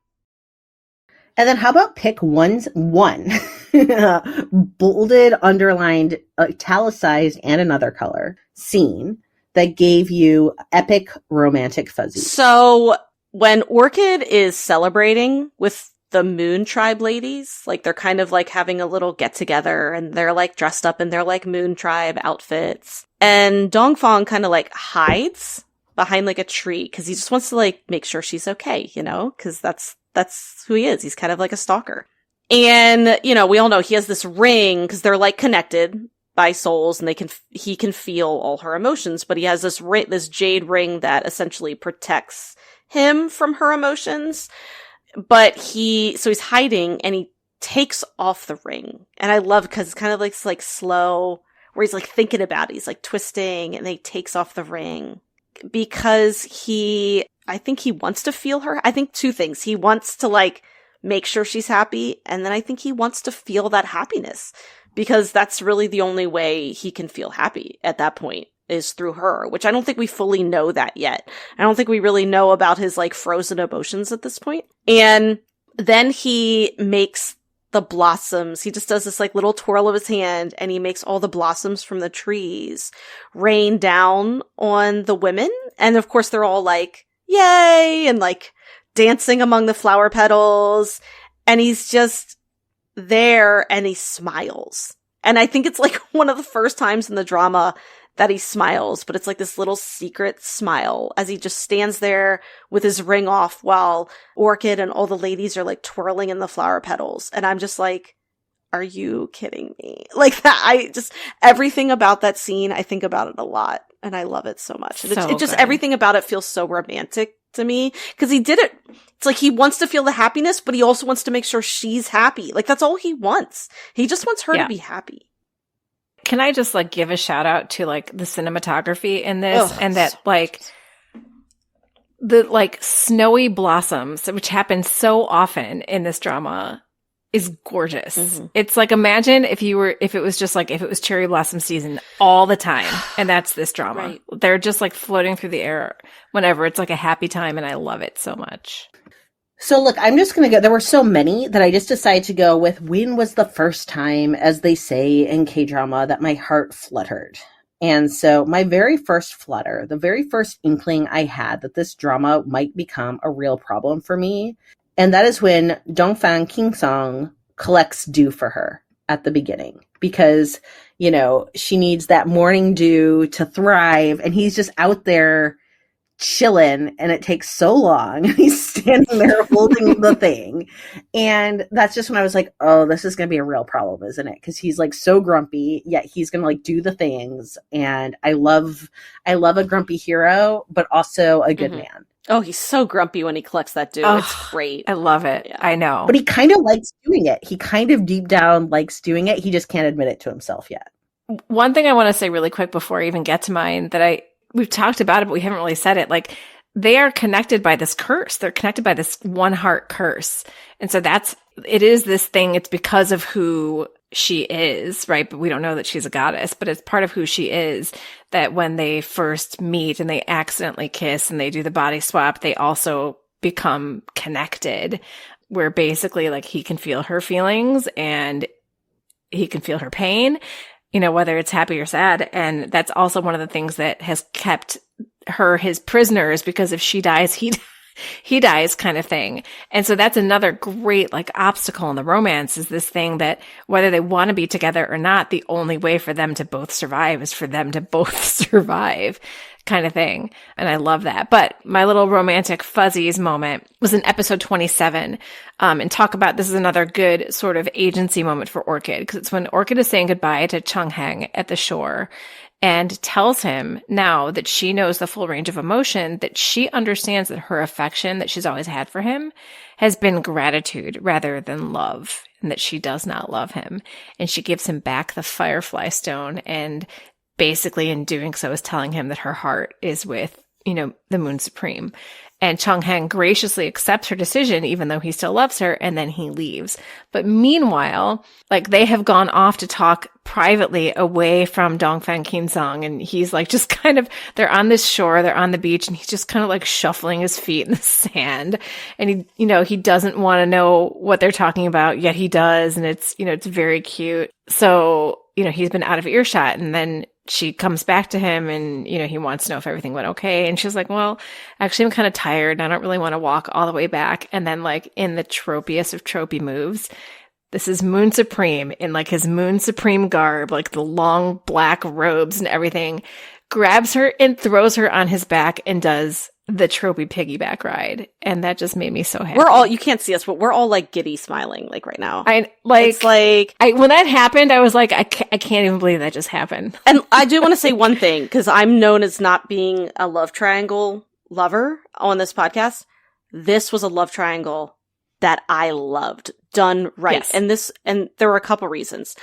And then how about pick one bolded, underlined, italicized, and another color scene that gave you epic romantic fuzzies? So when Orchid is celebrating with the Moon Tribe ladies, like, they're kind of, like, having a little get-together, and they're, like, dressed up in their, like, Moon Tribe outfits. And Dongfang kind of, like, hides behind like a tree because he just wants to like make sure she's okay, you know, because that's who he is. He's kind of like a stalker. And, you know, we all know he has this ring because they're like connected by souls and he can feel all her emotions, but he has this jade ring that essentially protects him from her emotions. But he's hiding and he takes off the ring. And I love because it's kind of like slow where he's like thinking about it. He's like twisting and then he takes off the ring because I think he wants to feel her. I think two things. He wants to like make sure she's happy. And then I think he wants to feel that happiness because that's really the only way he can feel happy at that point is through her, which I don't think we fully know that yet. I don't think we really know about his like frozen emotions at this point. And then he makes the blossoms. He just does this like little twirl of his hand and he makes all the blossoms from the trees rain down on the women. And of course they're all like, yay, and like dancing among the flower petals. And he's just there and he smiles. And I think it's like one of the first times in the drama that he smiles, but it's like this little secret smile as he just stands there with his ring off while Orchid and all the ladies are like twirling in the flower petals. And I'm just like, are you kidding me? Like that, everything about that scene, I think about it a lot and I love it so much. And it just, everything about it feels so romantic to me because he did it. It's like he wants to feel the happiness, but he also wants to make sure she's happy. Like that's all he wants. He just wants her to be happy. Can I just like give a shout out to like the cinematography in this and that like the like snowy blossoms, which happen so often in this drama, is gorgeous. Mm-hmm. It's like imagine if it was cherry blossom season all the time, and that's this drama. Right. They're just like floating through the air whenever it's like a happy time, and I love it so much. So look, I'm just going to go. There were so many that I just decided to go with when was the first time, as they say in K-drama, that my heart fluttered. And so my very first flutter, the very first inkling I had that this drama might become a real problem for me. And that is when Dongfang Kingsong collects dew for her at the beginning. Because, you know, she needs that morning dew to thrive. And he's just out there chilling and it takes so long. He's standing there holding the thing. And that's just when I was like, oh, this is going to be a real problem, isn't it? Because he's like so grumpy, yet he's going to like do the things. And I love a grumpy hero, but also a good man. Oh, he's so grumpy when he collects that dew. Oh, it's great. I love it. Yeah. I know. But he kind of likes doing it. He kind of deep down likes doing it. He just can't admit it to himself yet. One thing I want to say really quick before I even get to mine that we've talked about it, but we haven't really said it. Like they are connected by this curse. They're connected by this one heart curse. And so it is this thing. It's because of who she is, right? But we don't know that she's a goddess, but it's part of who she is that when they first meet and they accidentally kiss and they do the body swap, they also become connected where basically like he can feel her feelings and he can feel her pain, you know, whether it's happy or sad. And that's also one of the things that has kept her his prisoners, because if she dies, he dies kind of thing. And so that's another great like obstacle in the romance is this thing that whether they want to be together or not, the only way for them to both survive is for them to both survive kind of thing. And I love that. But my little romantic fuzzies moment was in episode 27. And talk about, this is another good sort of agency moment for Orchid, because it's when Orchid is saying goodbye to Chung-hang at the shore and tells him now that she knows the full range of emotion, that she understands that her affection that she's always had for him has been gratitude rather than love, and that she does not love him. And she gives him back the Firefly Stone, and basically in doing so is telling him that her heart is with, you know, the Moon Supreme. And Chung-hang graciously accepts her decision, even though he still loves her, and then he leaves. But meanwhile, like they have gone off to talk privately away from Dongfang Kingsong, and he's like just kind of, they're on this shore, they're on the beach, and he's just kind of like shuffling his feet in the sand. And he, you know, he doesn't want to know what they're talking about, yet he does. And it's, you know, it's very cute. So, you know, he's been out of earshot, and then she comes back to him and, you know, he wants to know if everything went okay. And she's like, well, actually, I'm kind of tired and I don't really want to walk all the way back. And then like in the tropiest of tropey moves, this is Moon Supreme in like his Moon Supreme garb, like the long black robes and everything, grabs her and throws her on his back and does the tropey piggyback ride. And that just made me so happy. We're all, you can't see us, but we're all like giddy smiling like right now. It's like, when that happened, I was like, I can't even believe that just happened. And I do want to say one thing, because I'm known as not being a love triangle lover on this podcast. This was a love triangle that I loved, done right. Yes. And there were a couple reasons.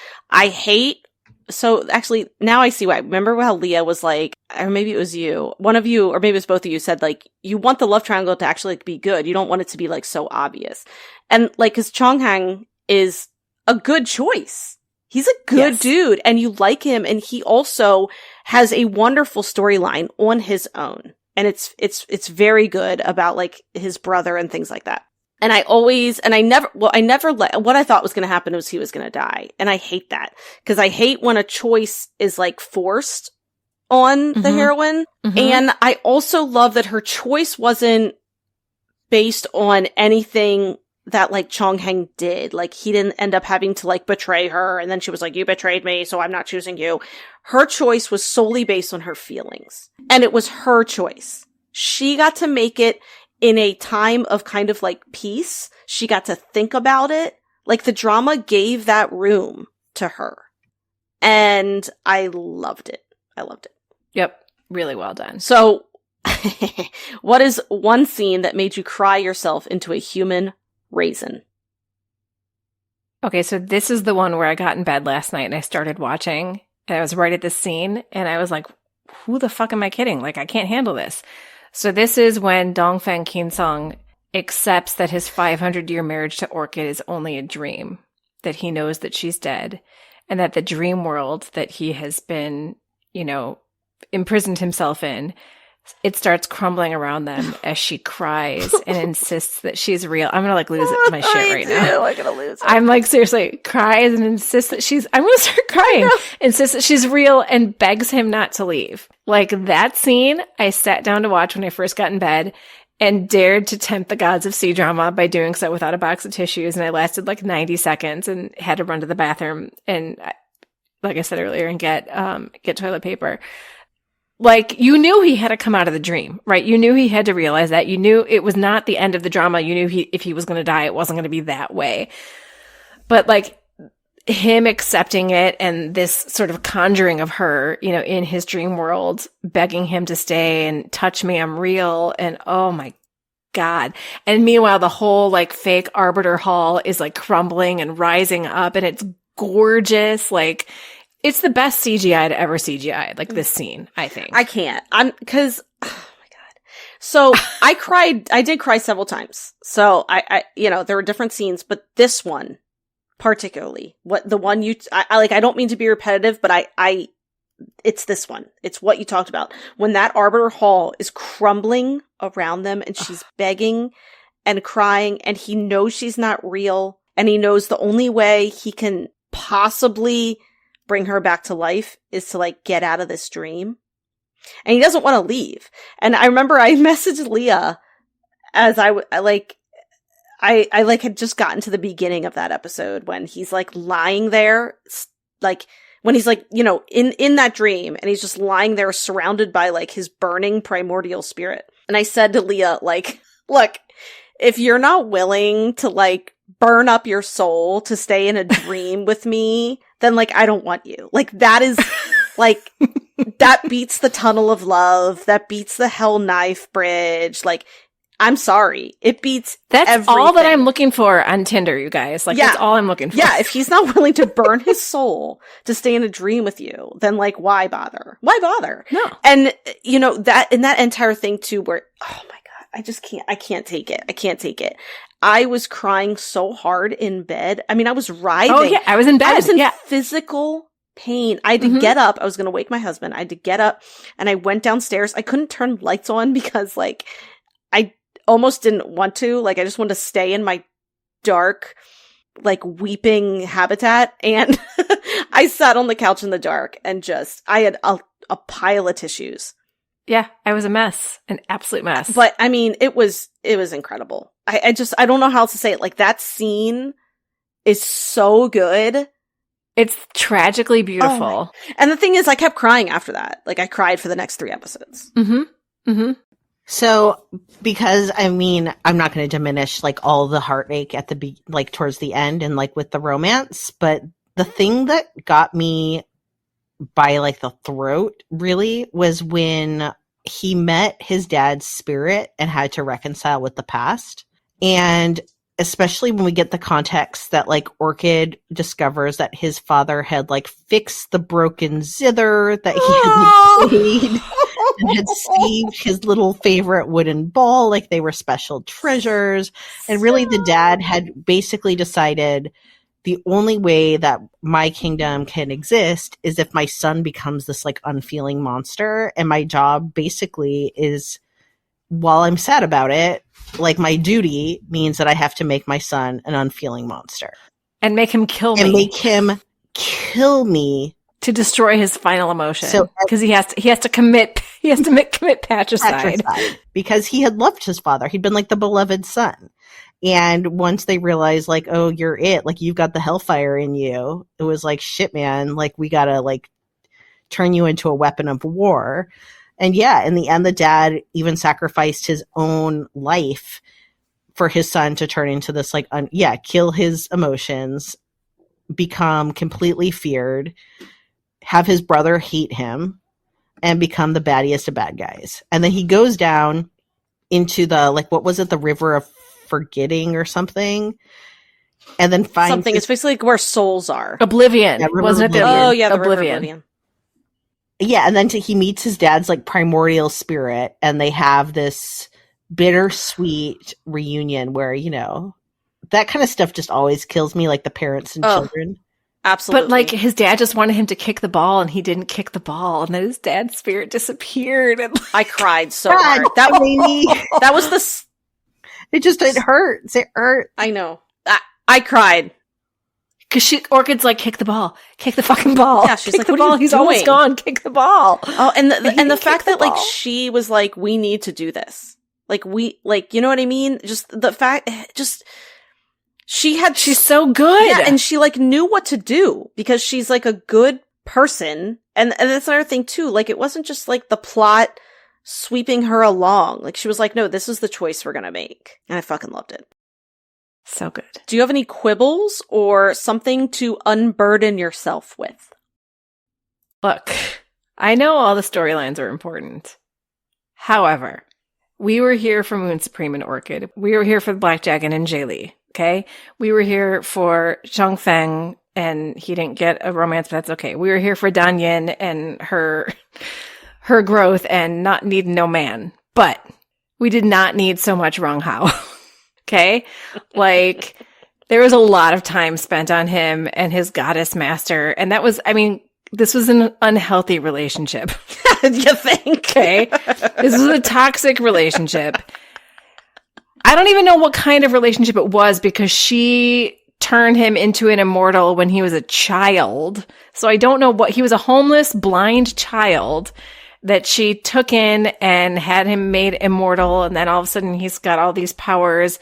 So actually, now I see why. Remember how Leah was like, or maybe it was you, one of you, or maybe it was both of you said like, you want the love triangle to actually like, be good. You don't want it to be like so obvious. And like, cause Chonghang is a good choice. He's a good dude and you like him. And he also has a wonderful storyline on his own. And it's very good about like his brother and things like that. And what I thought was going to happen was he was going to die. And I hate that because I hate when a choice is like forced on the heroine. Mm-hmm. And I also love that her choice wasn't based on anything that like Chonghang did. Like he didn't end up having to like betray her. And then she was like, you betrayed me, so I'm not choosing you. Her choice was solely based on her feelings. And it was her choice. She got to make it in a time of kind of like peace. She got to think about it. Like the drama gave that room to her. And I loved it. Yep. Really well done. So what is one scene that made you cry yourself into a human raisin? Okay, so this is the one where I got in bed last night and I started watching and I was right at this scene and I was like, who the fuck am I kidding? Like, I can't handle this. So this is when Dongfang Qinsong accepts that his 500-year marriage to Orchid is only a dream, that he knows that she's dead, and that the dream world that he has been, imprisoned himself in, it starts crumbling around them as she cries and insists that she's real. I'm gonna lose my shit right now. I'm gonna lose it. I'm like, seriously, cries and insists that I'm gonna start crying. Insists that she's real and begs him not to leave. Like that scene, I sat down to watch when I first got in bed and dared to tempt the gods of C-drama by doing so without a box of tissues. And I lasted like 90 seconds and had to run to the bathroom and, like I said earlier, and get toilet paper. Like, you knew he had to come out of the dream, right? You knew he had to realize that. You knew it was not the end of the drama. You knew if he was going to die, it wasn't going to be that way. But, like, him accepting it and this sort of conjuring of her, in his dream world, begging him to stay and touch me, I'm real. And, oh, my God. And meanwhile, the whole, like, fake Arbiter Hall is, like, crumbling and rising up. And it's gorgeous. Like, it's the best CGI to ever CGI, like this scene, I think. I can't. Oh my God. So I did cry several times. So I there were different scenes, but this one particularly, I don't mean to be repetitive, but it's this one. It's what you talked about. When that Arbiter Hall is crumbling around them and she's begging and crying and he knows she's not real and he knows the only way he can possibly bring her back to life is to like get out of this dream. And he doesn't want to leave. And I remember I messaged Leah as I had just gotten to the beginning of that episode when he's like lying there, like when he's like, in that dream and he's just lying there surrounded by like his burning primordial spirit. And I said to Leah, like, look, if you're not willing to like burn up your soul to stay in a dream with me, then like, I don't want you. Like that is like, that beats the tunnel of love. That beats the hell knife bridge. Like, I'm sorry. It beats everything. All that I'm looking for on Tinder, you guys. Like, that's all I'm looking for. Yeah, if he's not willing to burn his soul to stay in a dream with you, then like, why bother? Why bother? No. And, that entire thing too, where, oh my God, I can't take it. I was crying so hard in bed. I mean, I was writhing. Oh, yeah. I was in bed. I was in physical pain. I had to get up. I was going to wake my husband. I had to get up and I went downstairs. I couldn't turn lights on because like, I almost didn't want to. Like, I just wanted to stay in my dark, like weeping habitat. And I sat on the couch in the dark and I had a pile of tissues. Yeah, I was a mess, an absolute mess. But I mean, it was incredible. I don't know how else to say it. Like that scene is so good It's tragically beautiful. And the thing is, I kept crying after that. Like, I cried for the next 3 episodes. So, because I'm not going to diminish like all the heartache at the towards the end and like with the romance, but the thing that got me by like the throat really was when he met his dad's spirit and had to reconcile with the past. And especially when we get the context that like Orchid discovers that his father had like fixed the broken zither that he had made and had saved his little favorite wooden ball like they were special treasures. And really the dad had basically decided the only way that my kingdom can exist is if my son becomes this like unfeeling monster. And my job basically is, while I'm sad about it, like my duty means that I have to make my son an unfeeling monster. And make him kill me. And make him kill me. To destroy his final emotion. So, because he has to commit patricide. Because he had loved his father. He'd been like the beloved son. And once they realized, like, oh, you're it, like, you've got the hellfire in you, it was like, shit, man, like, we gotta, like, turn you into a weapon of war. And yeah, in the end, the dad even sacrificed his own life for his son to turn into this, like, kill his emotions, become completely feared, have his brother hate him, and become the baddiest of bad guys. And then he goes down into the, like, what was it, the river of forgetting or something, and then finds something. It's basically like where souls are. Oblivion. Yeah, wasn't it? Oh yeah, the Oblivion. Yeah, and then he meets his dad's like primordial spirit, and they have this bittersweet reunion where, you know, that kind of stuff just always kills me, like the parents and children. Absolutely. But like his dad just wanted him to kick the ball, and he didn't kick the ball, and then his dad's spirit disappeared. And I cried so hard. That was the. It hurts. It hurt. I know. I cried. Because Orchid's like, kick the ball. Kick the fucking ball. Yeah, she's kick like, the what ball. are you He's doing? almost gone. Kick the ball. Oh, and the fact that like she was like, we need to do this. Like you know what I mean? Just the fact, she's so good. Yeah, and she like knew what to do because she's like a good person. And that's another thing too. Like it wasn't just like the plot sweeping her along. Like she was like, no, this is the choice we're gonna make. And I fucking loved it. So good. Do you have any quibbles or something to unburden yourself with? Look, I know all the storylines are important. However, we were here for Moon Supreme and Orchid. We were here for the Black Dragon and Jaylee, okay? We were here for Zhang Feng, and he didn't get a romance, but that's okay. We were here for Dan Yin and her growth and not needing no man. But we did not need so much Rong Hao. Okay? Like, there was a lot of time spent on him and his goddess master. And that was, I mean, this was an unhealthy relationship. You think? Okay? This was a toxic relationship. I don't even know what kind of relationship it was because she turned him into an immortal when he was a child. So I don't know what, he was a homeless, blind child that she took in and had him made immortal. And then all of a sudden he's got all these powers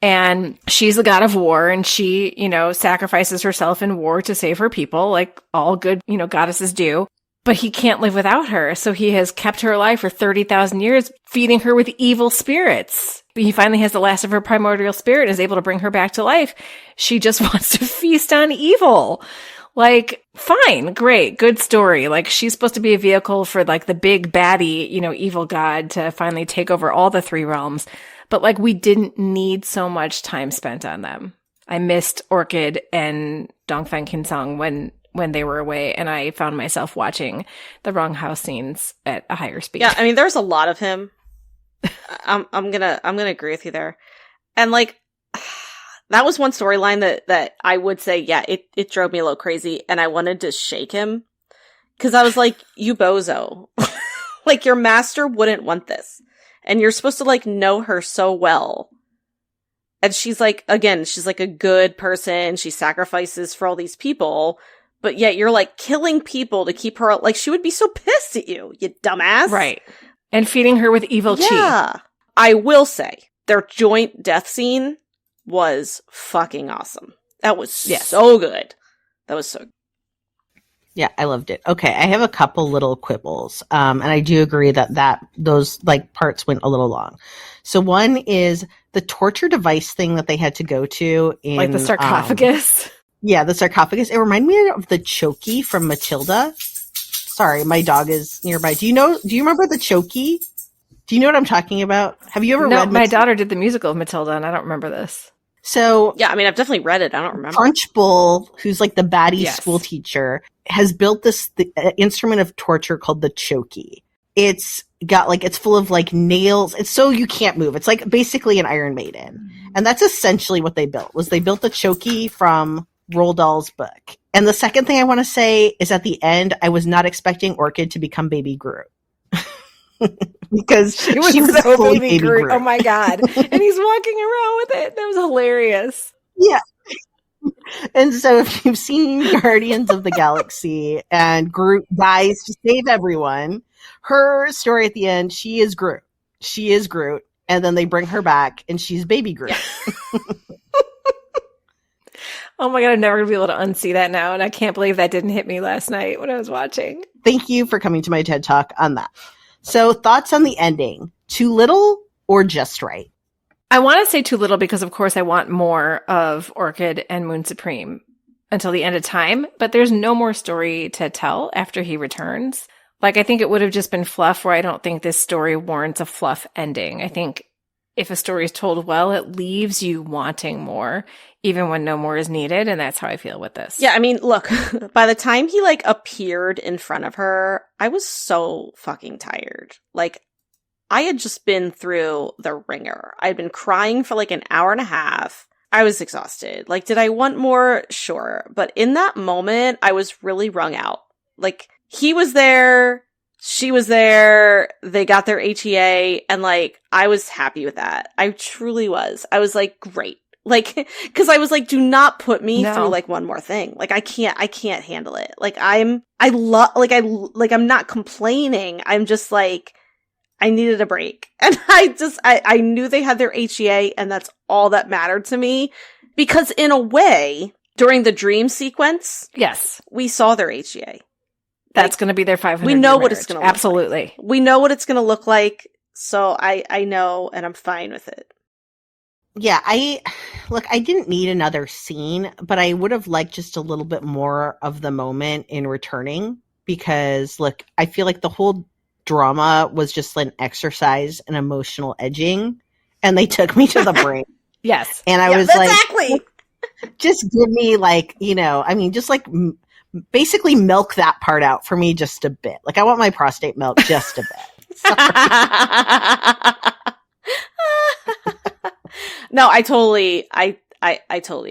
and she's the god of war. And she, you know, sacrifices herself in war to save her people, like all good, you know, goddesses do. But he can't live without her. So he has kept her alive for 30,000 years, feeding her with evil spirits. He finally has the last of her primordial spirit and is able to bring her back to life. She just wants to feast on evil. Like, fine, great, good story. Like, she's supposed to be a vehicle for, like, the big baddie, you know, evil god to finally take over all the 3 realms. But, like, we didn't need so much time spent on them. I missed Orchid and Dongfeng Kinsong when they were away, and I found myself watching the Wrong House scenes at a higher speed. Yeah, I mean, there's a lot of him. I'm gonna agree with you there. And, like, that was one storyline that I would say, yeah, it drove me a little crazy, and I wanted to shake him. Because I was like, you bozo. Like, your master wouldn't want this. And you're supposed to, like, know her so well. And she's like, again, she's like a good person. She sacrifices for all these people. But yet you're, like, killing people to keep her, like, she would be so pissed at you dumbass. Right. And feeding her with evil chi. Yeah. I will say, their joint death scene was fucking awesome. That was so good. That was so good. Yeah, I loved it. Okay, I have a couple little quibbles, and I do agree that those like parts went a little long. So one is the torture device thing that they had to go to in like the sarcophagus. Yeah, the sarcophagus. It reminded me of the Chokey from Matilda. Sorry, my dog is nearby. Do you remember the Chokey? Do you know what I'm talking about? Have you ever read No, my daughter did the musical of Matilda, and I don't remember this. So yeah, I mean, I've definitely read it. I don't remember. Punchbowl, who's like the baddie school teacher, has built this instrument of torture called the Chokey. It's got like, it's full of like nails. It's so you can't move. It's like basically an Iron Maiden. And that's essentially what they built, was they built the Chokey from Roald Dahl's book. And the second thing I want to say is at the end, I was not expecting Orchid to become Baby Groot. Because she was so baby Groot. Oh my God. And he's walking around with it. That was hilarious. Yeah. And so if you've seen Guardians of the Galaxy and Groot dies to save everyone, her story at the end, she is Groot. She is Groot. And then they bring her back and she's Baby Groot. Yeah. Oh my God, I'm never going to be able to unsee that now. And I can't believe that didn't hit me last night when I was watching. Thank you for coming to my TED Talk on that. So thoughts on the ending? Too little or just right? I want to say too little because, of course, I want more of Orchid and Moon Supreme until the end of time. But there's no more story to tell after he returns. Like, I think it would have just been fluff, where I don't think this story warrants a fluff ending. I think if a story is told well, it leaves you wanting more, even when no more is needed. And that's how I feel with this. Yeah, I mean, look, by the time he like appeared in front of her, I was so fucking tired. Like, I had just been through the ringer. I'd been crying for like an hour and a half. I was exhausted. Like, did I want more? Sure. But in that moment, I was really wrung out. Like, he was there. She was there, they got their HEA, and, like, I was happy with that. I truly was. I was like, great. Like, cause I was like, do not put me through, like, one more thing. Like, I can't handle it. Like, I'm not complaining. I'm just like, I needed a break. And I knew they had their HEA, and that's all that mattered to me. Because in a way, during the dream sequence, yes, we saw their HEA. That's going to be their 500. We know what it's going to look like. Absolutely. We know what it's going to look like. So I know, and I'm fine with it. Yeah, I didn't need another scene, but I would have liked just a little bit more of the moment in returning, because look, I feel like the whole drama was just an exercise in emotional edging, and they took me to the brink. Yes. And I was exactly. Like, just give me like, I mean, just like basically milk that part out for me just a bit. Like, I want my prostate milk just a bit. No, I totally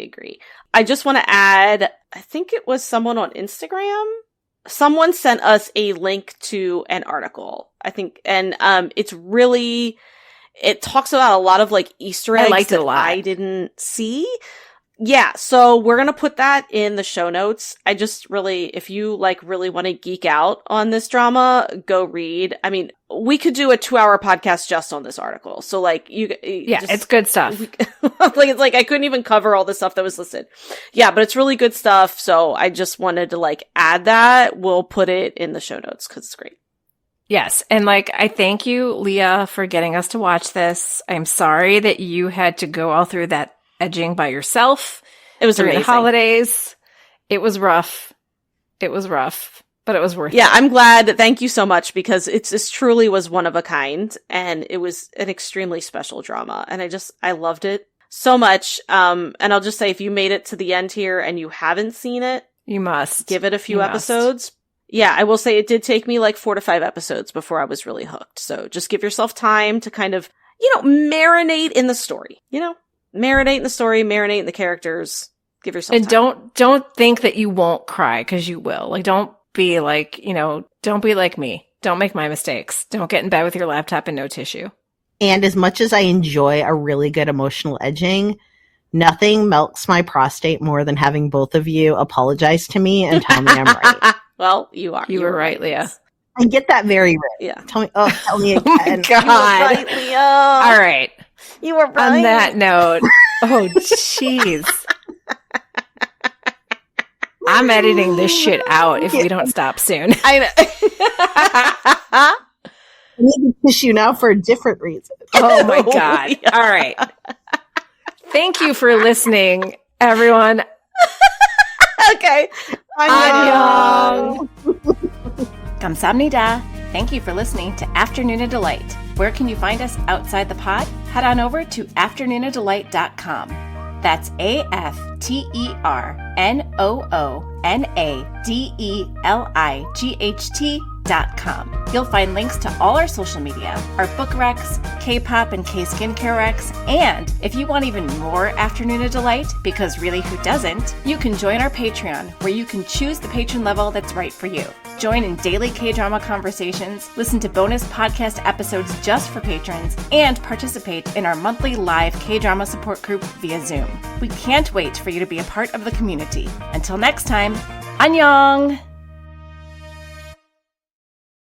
agree. I just want to add, I think it was someone on Instagram. Someone sent us a link to an article, I think. And, it talks about a lot of like Easter eggs that I didn't see. Yeah, so we're going to put that in the show notes. I just really, if you like really want to geek out on this drama, go read. I mean, we could do a 2-hour podcast just on this article. So like it's good stuff. It's like I couldn't even cover all the stuff that was listed. Yeah, but it's really good stuff. So I just wanted to like add that. We'll put it in the show notes because it's great. Yes. And like, I thank you, Leah, for getting us to watch this. I'm sorry that you had to go all through that edging by yourself. It was during amazing. The holidays. It was rough, but it was worth it. Yeah, I'm glad. Thank you so much, because this truly was one of a kind, and it was an extremely special drama, and I loved it so much. And I'll just say, if you made it to the end here and you haven't seen it, you must give it a few episodes. Yeah, I will say it did take me like 4 to 5 episodes before I was really hooked. So just give yourself time to kind of, marinate in the story, marinate in the story, marinate in the characters. Give yourself and time. Don't think that you won't cry, because you will. Like, don't be like, don't be like me. Don't make my mistakes. Don't get in bed with your laptop and no tissue. And as much as I enjoy a really good emotional edging, nothing milks my prostate more than having both of you apologize to me and tell me I'm right. Well, you were right, Leah. I get that very right. Yeah. Tell me again. Oh my God. You were right, Leah. All right. You were right. On that note, oh, jeez. I'm editing this shit out if we don't stop soon. I need to kiss you now for a different reason. Oh my God. Yeah. All right. Thank you for listening, everyone. Okay. Annyeong. Kamsahamnida. Thank you for listening to Afternoona Delight. Where can you find us outside the pod? Head on over to afternoonadelight.com. That's AFTERNOONADELIGHT.com. You'll find links to all our social media, our book recs, K-pop and K-skincare recs, and if you want even more Afternoona Delight, because really who doesn't, you can join our Patreon, where you can choose the patron level that's right for you. Join in daily K-drama conversations, listen to bonus podcast episodes just for patrons, and participate in our monthly live K-drama support group via Zoom. We can't wait for you to be a part of the community. Until next time, annyeong!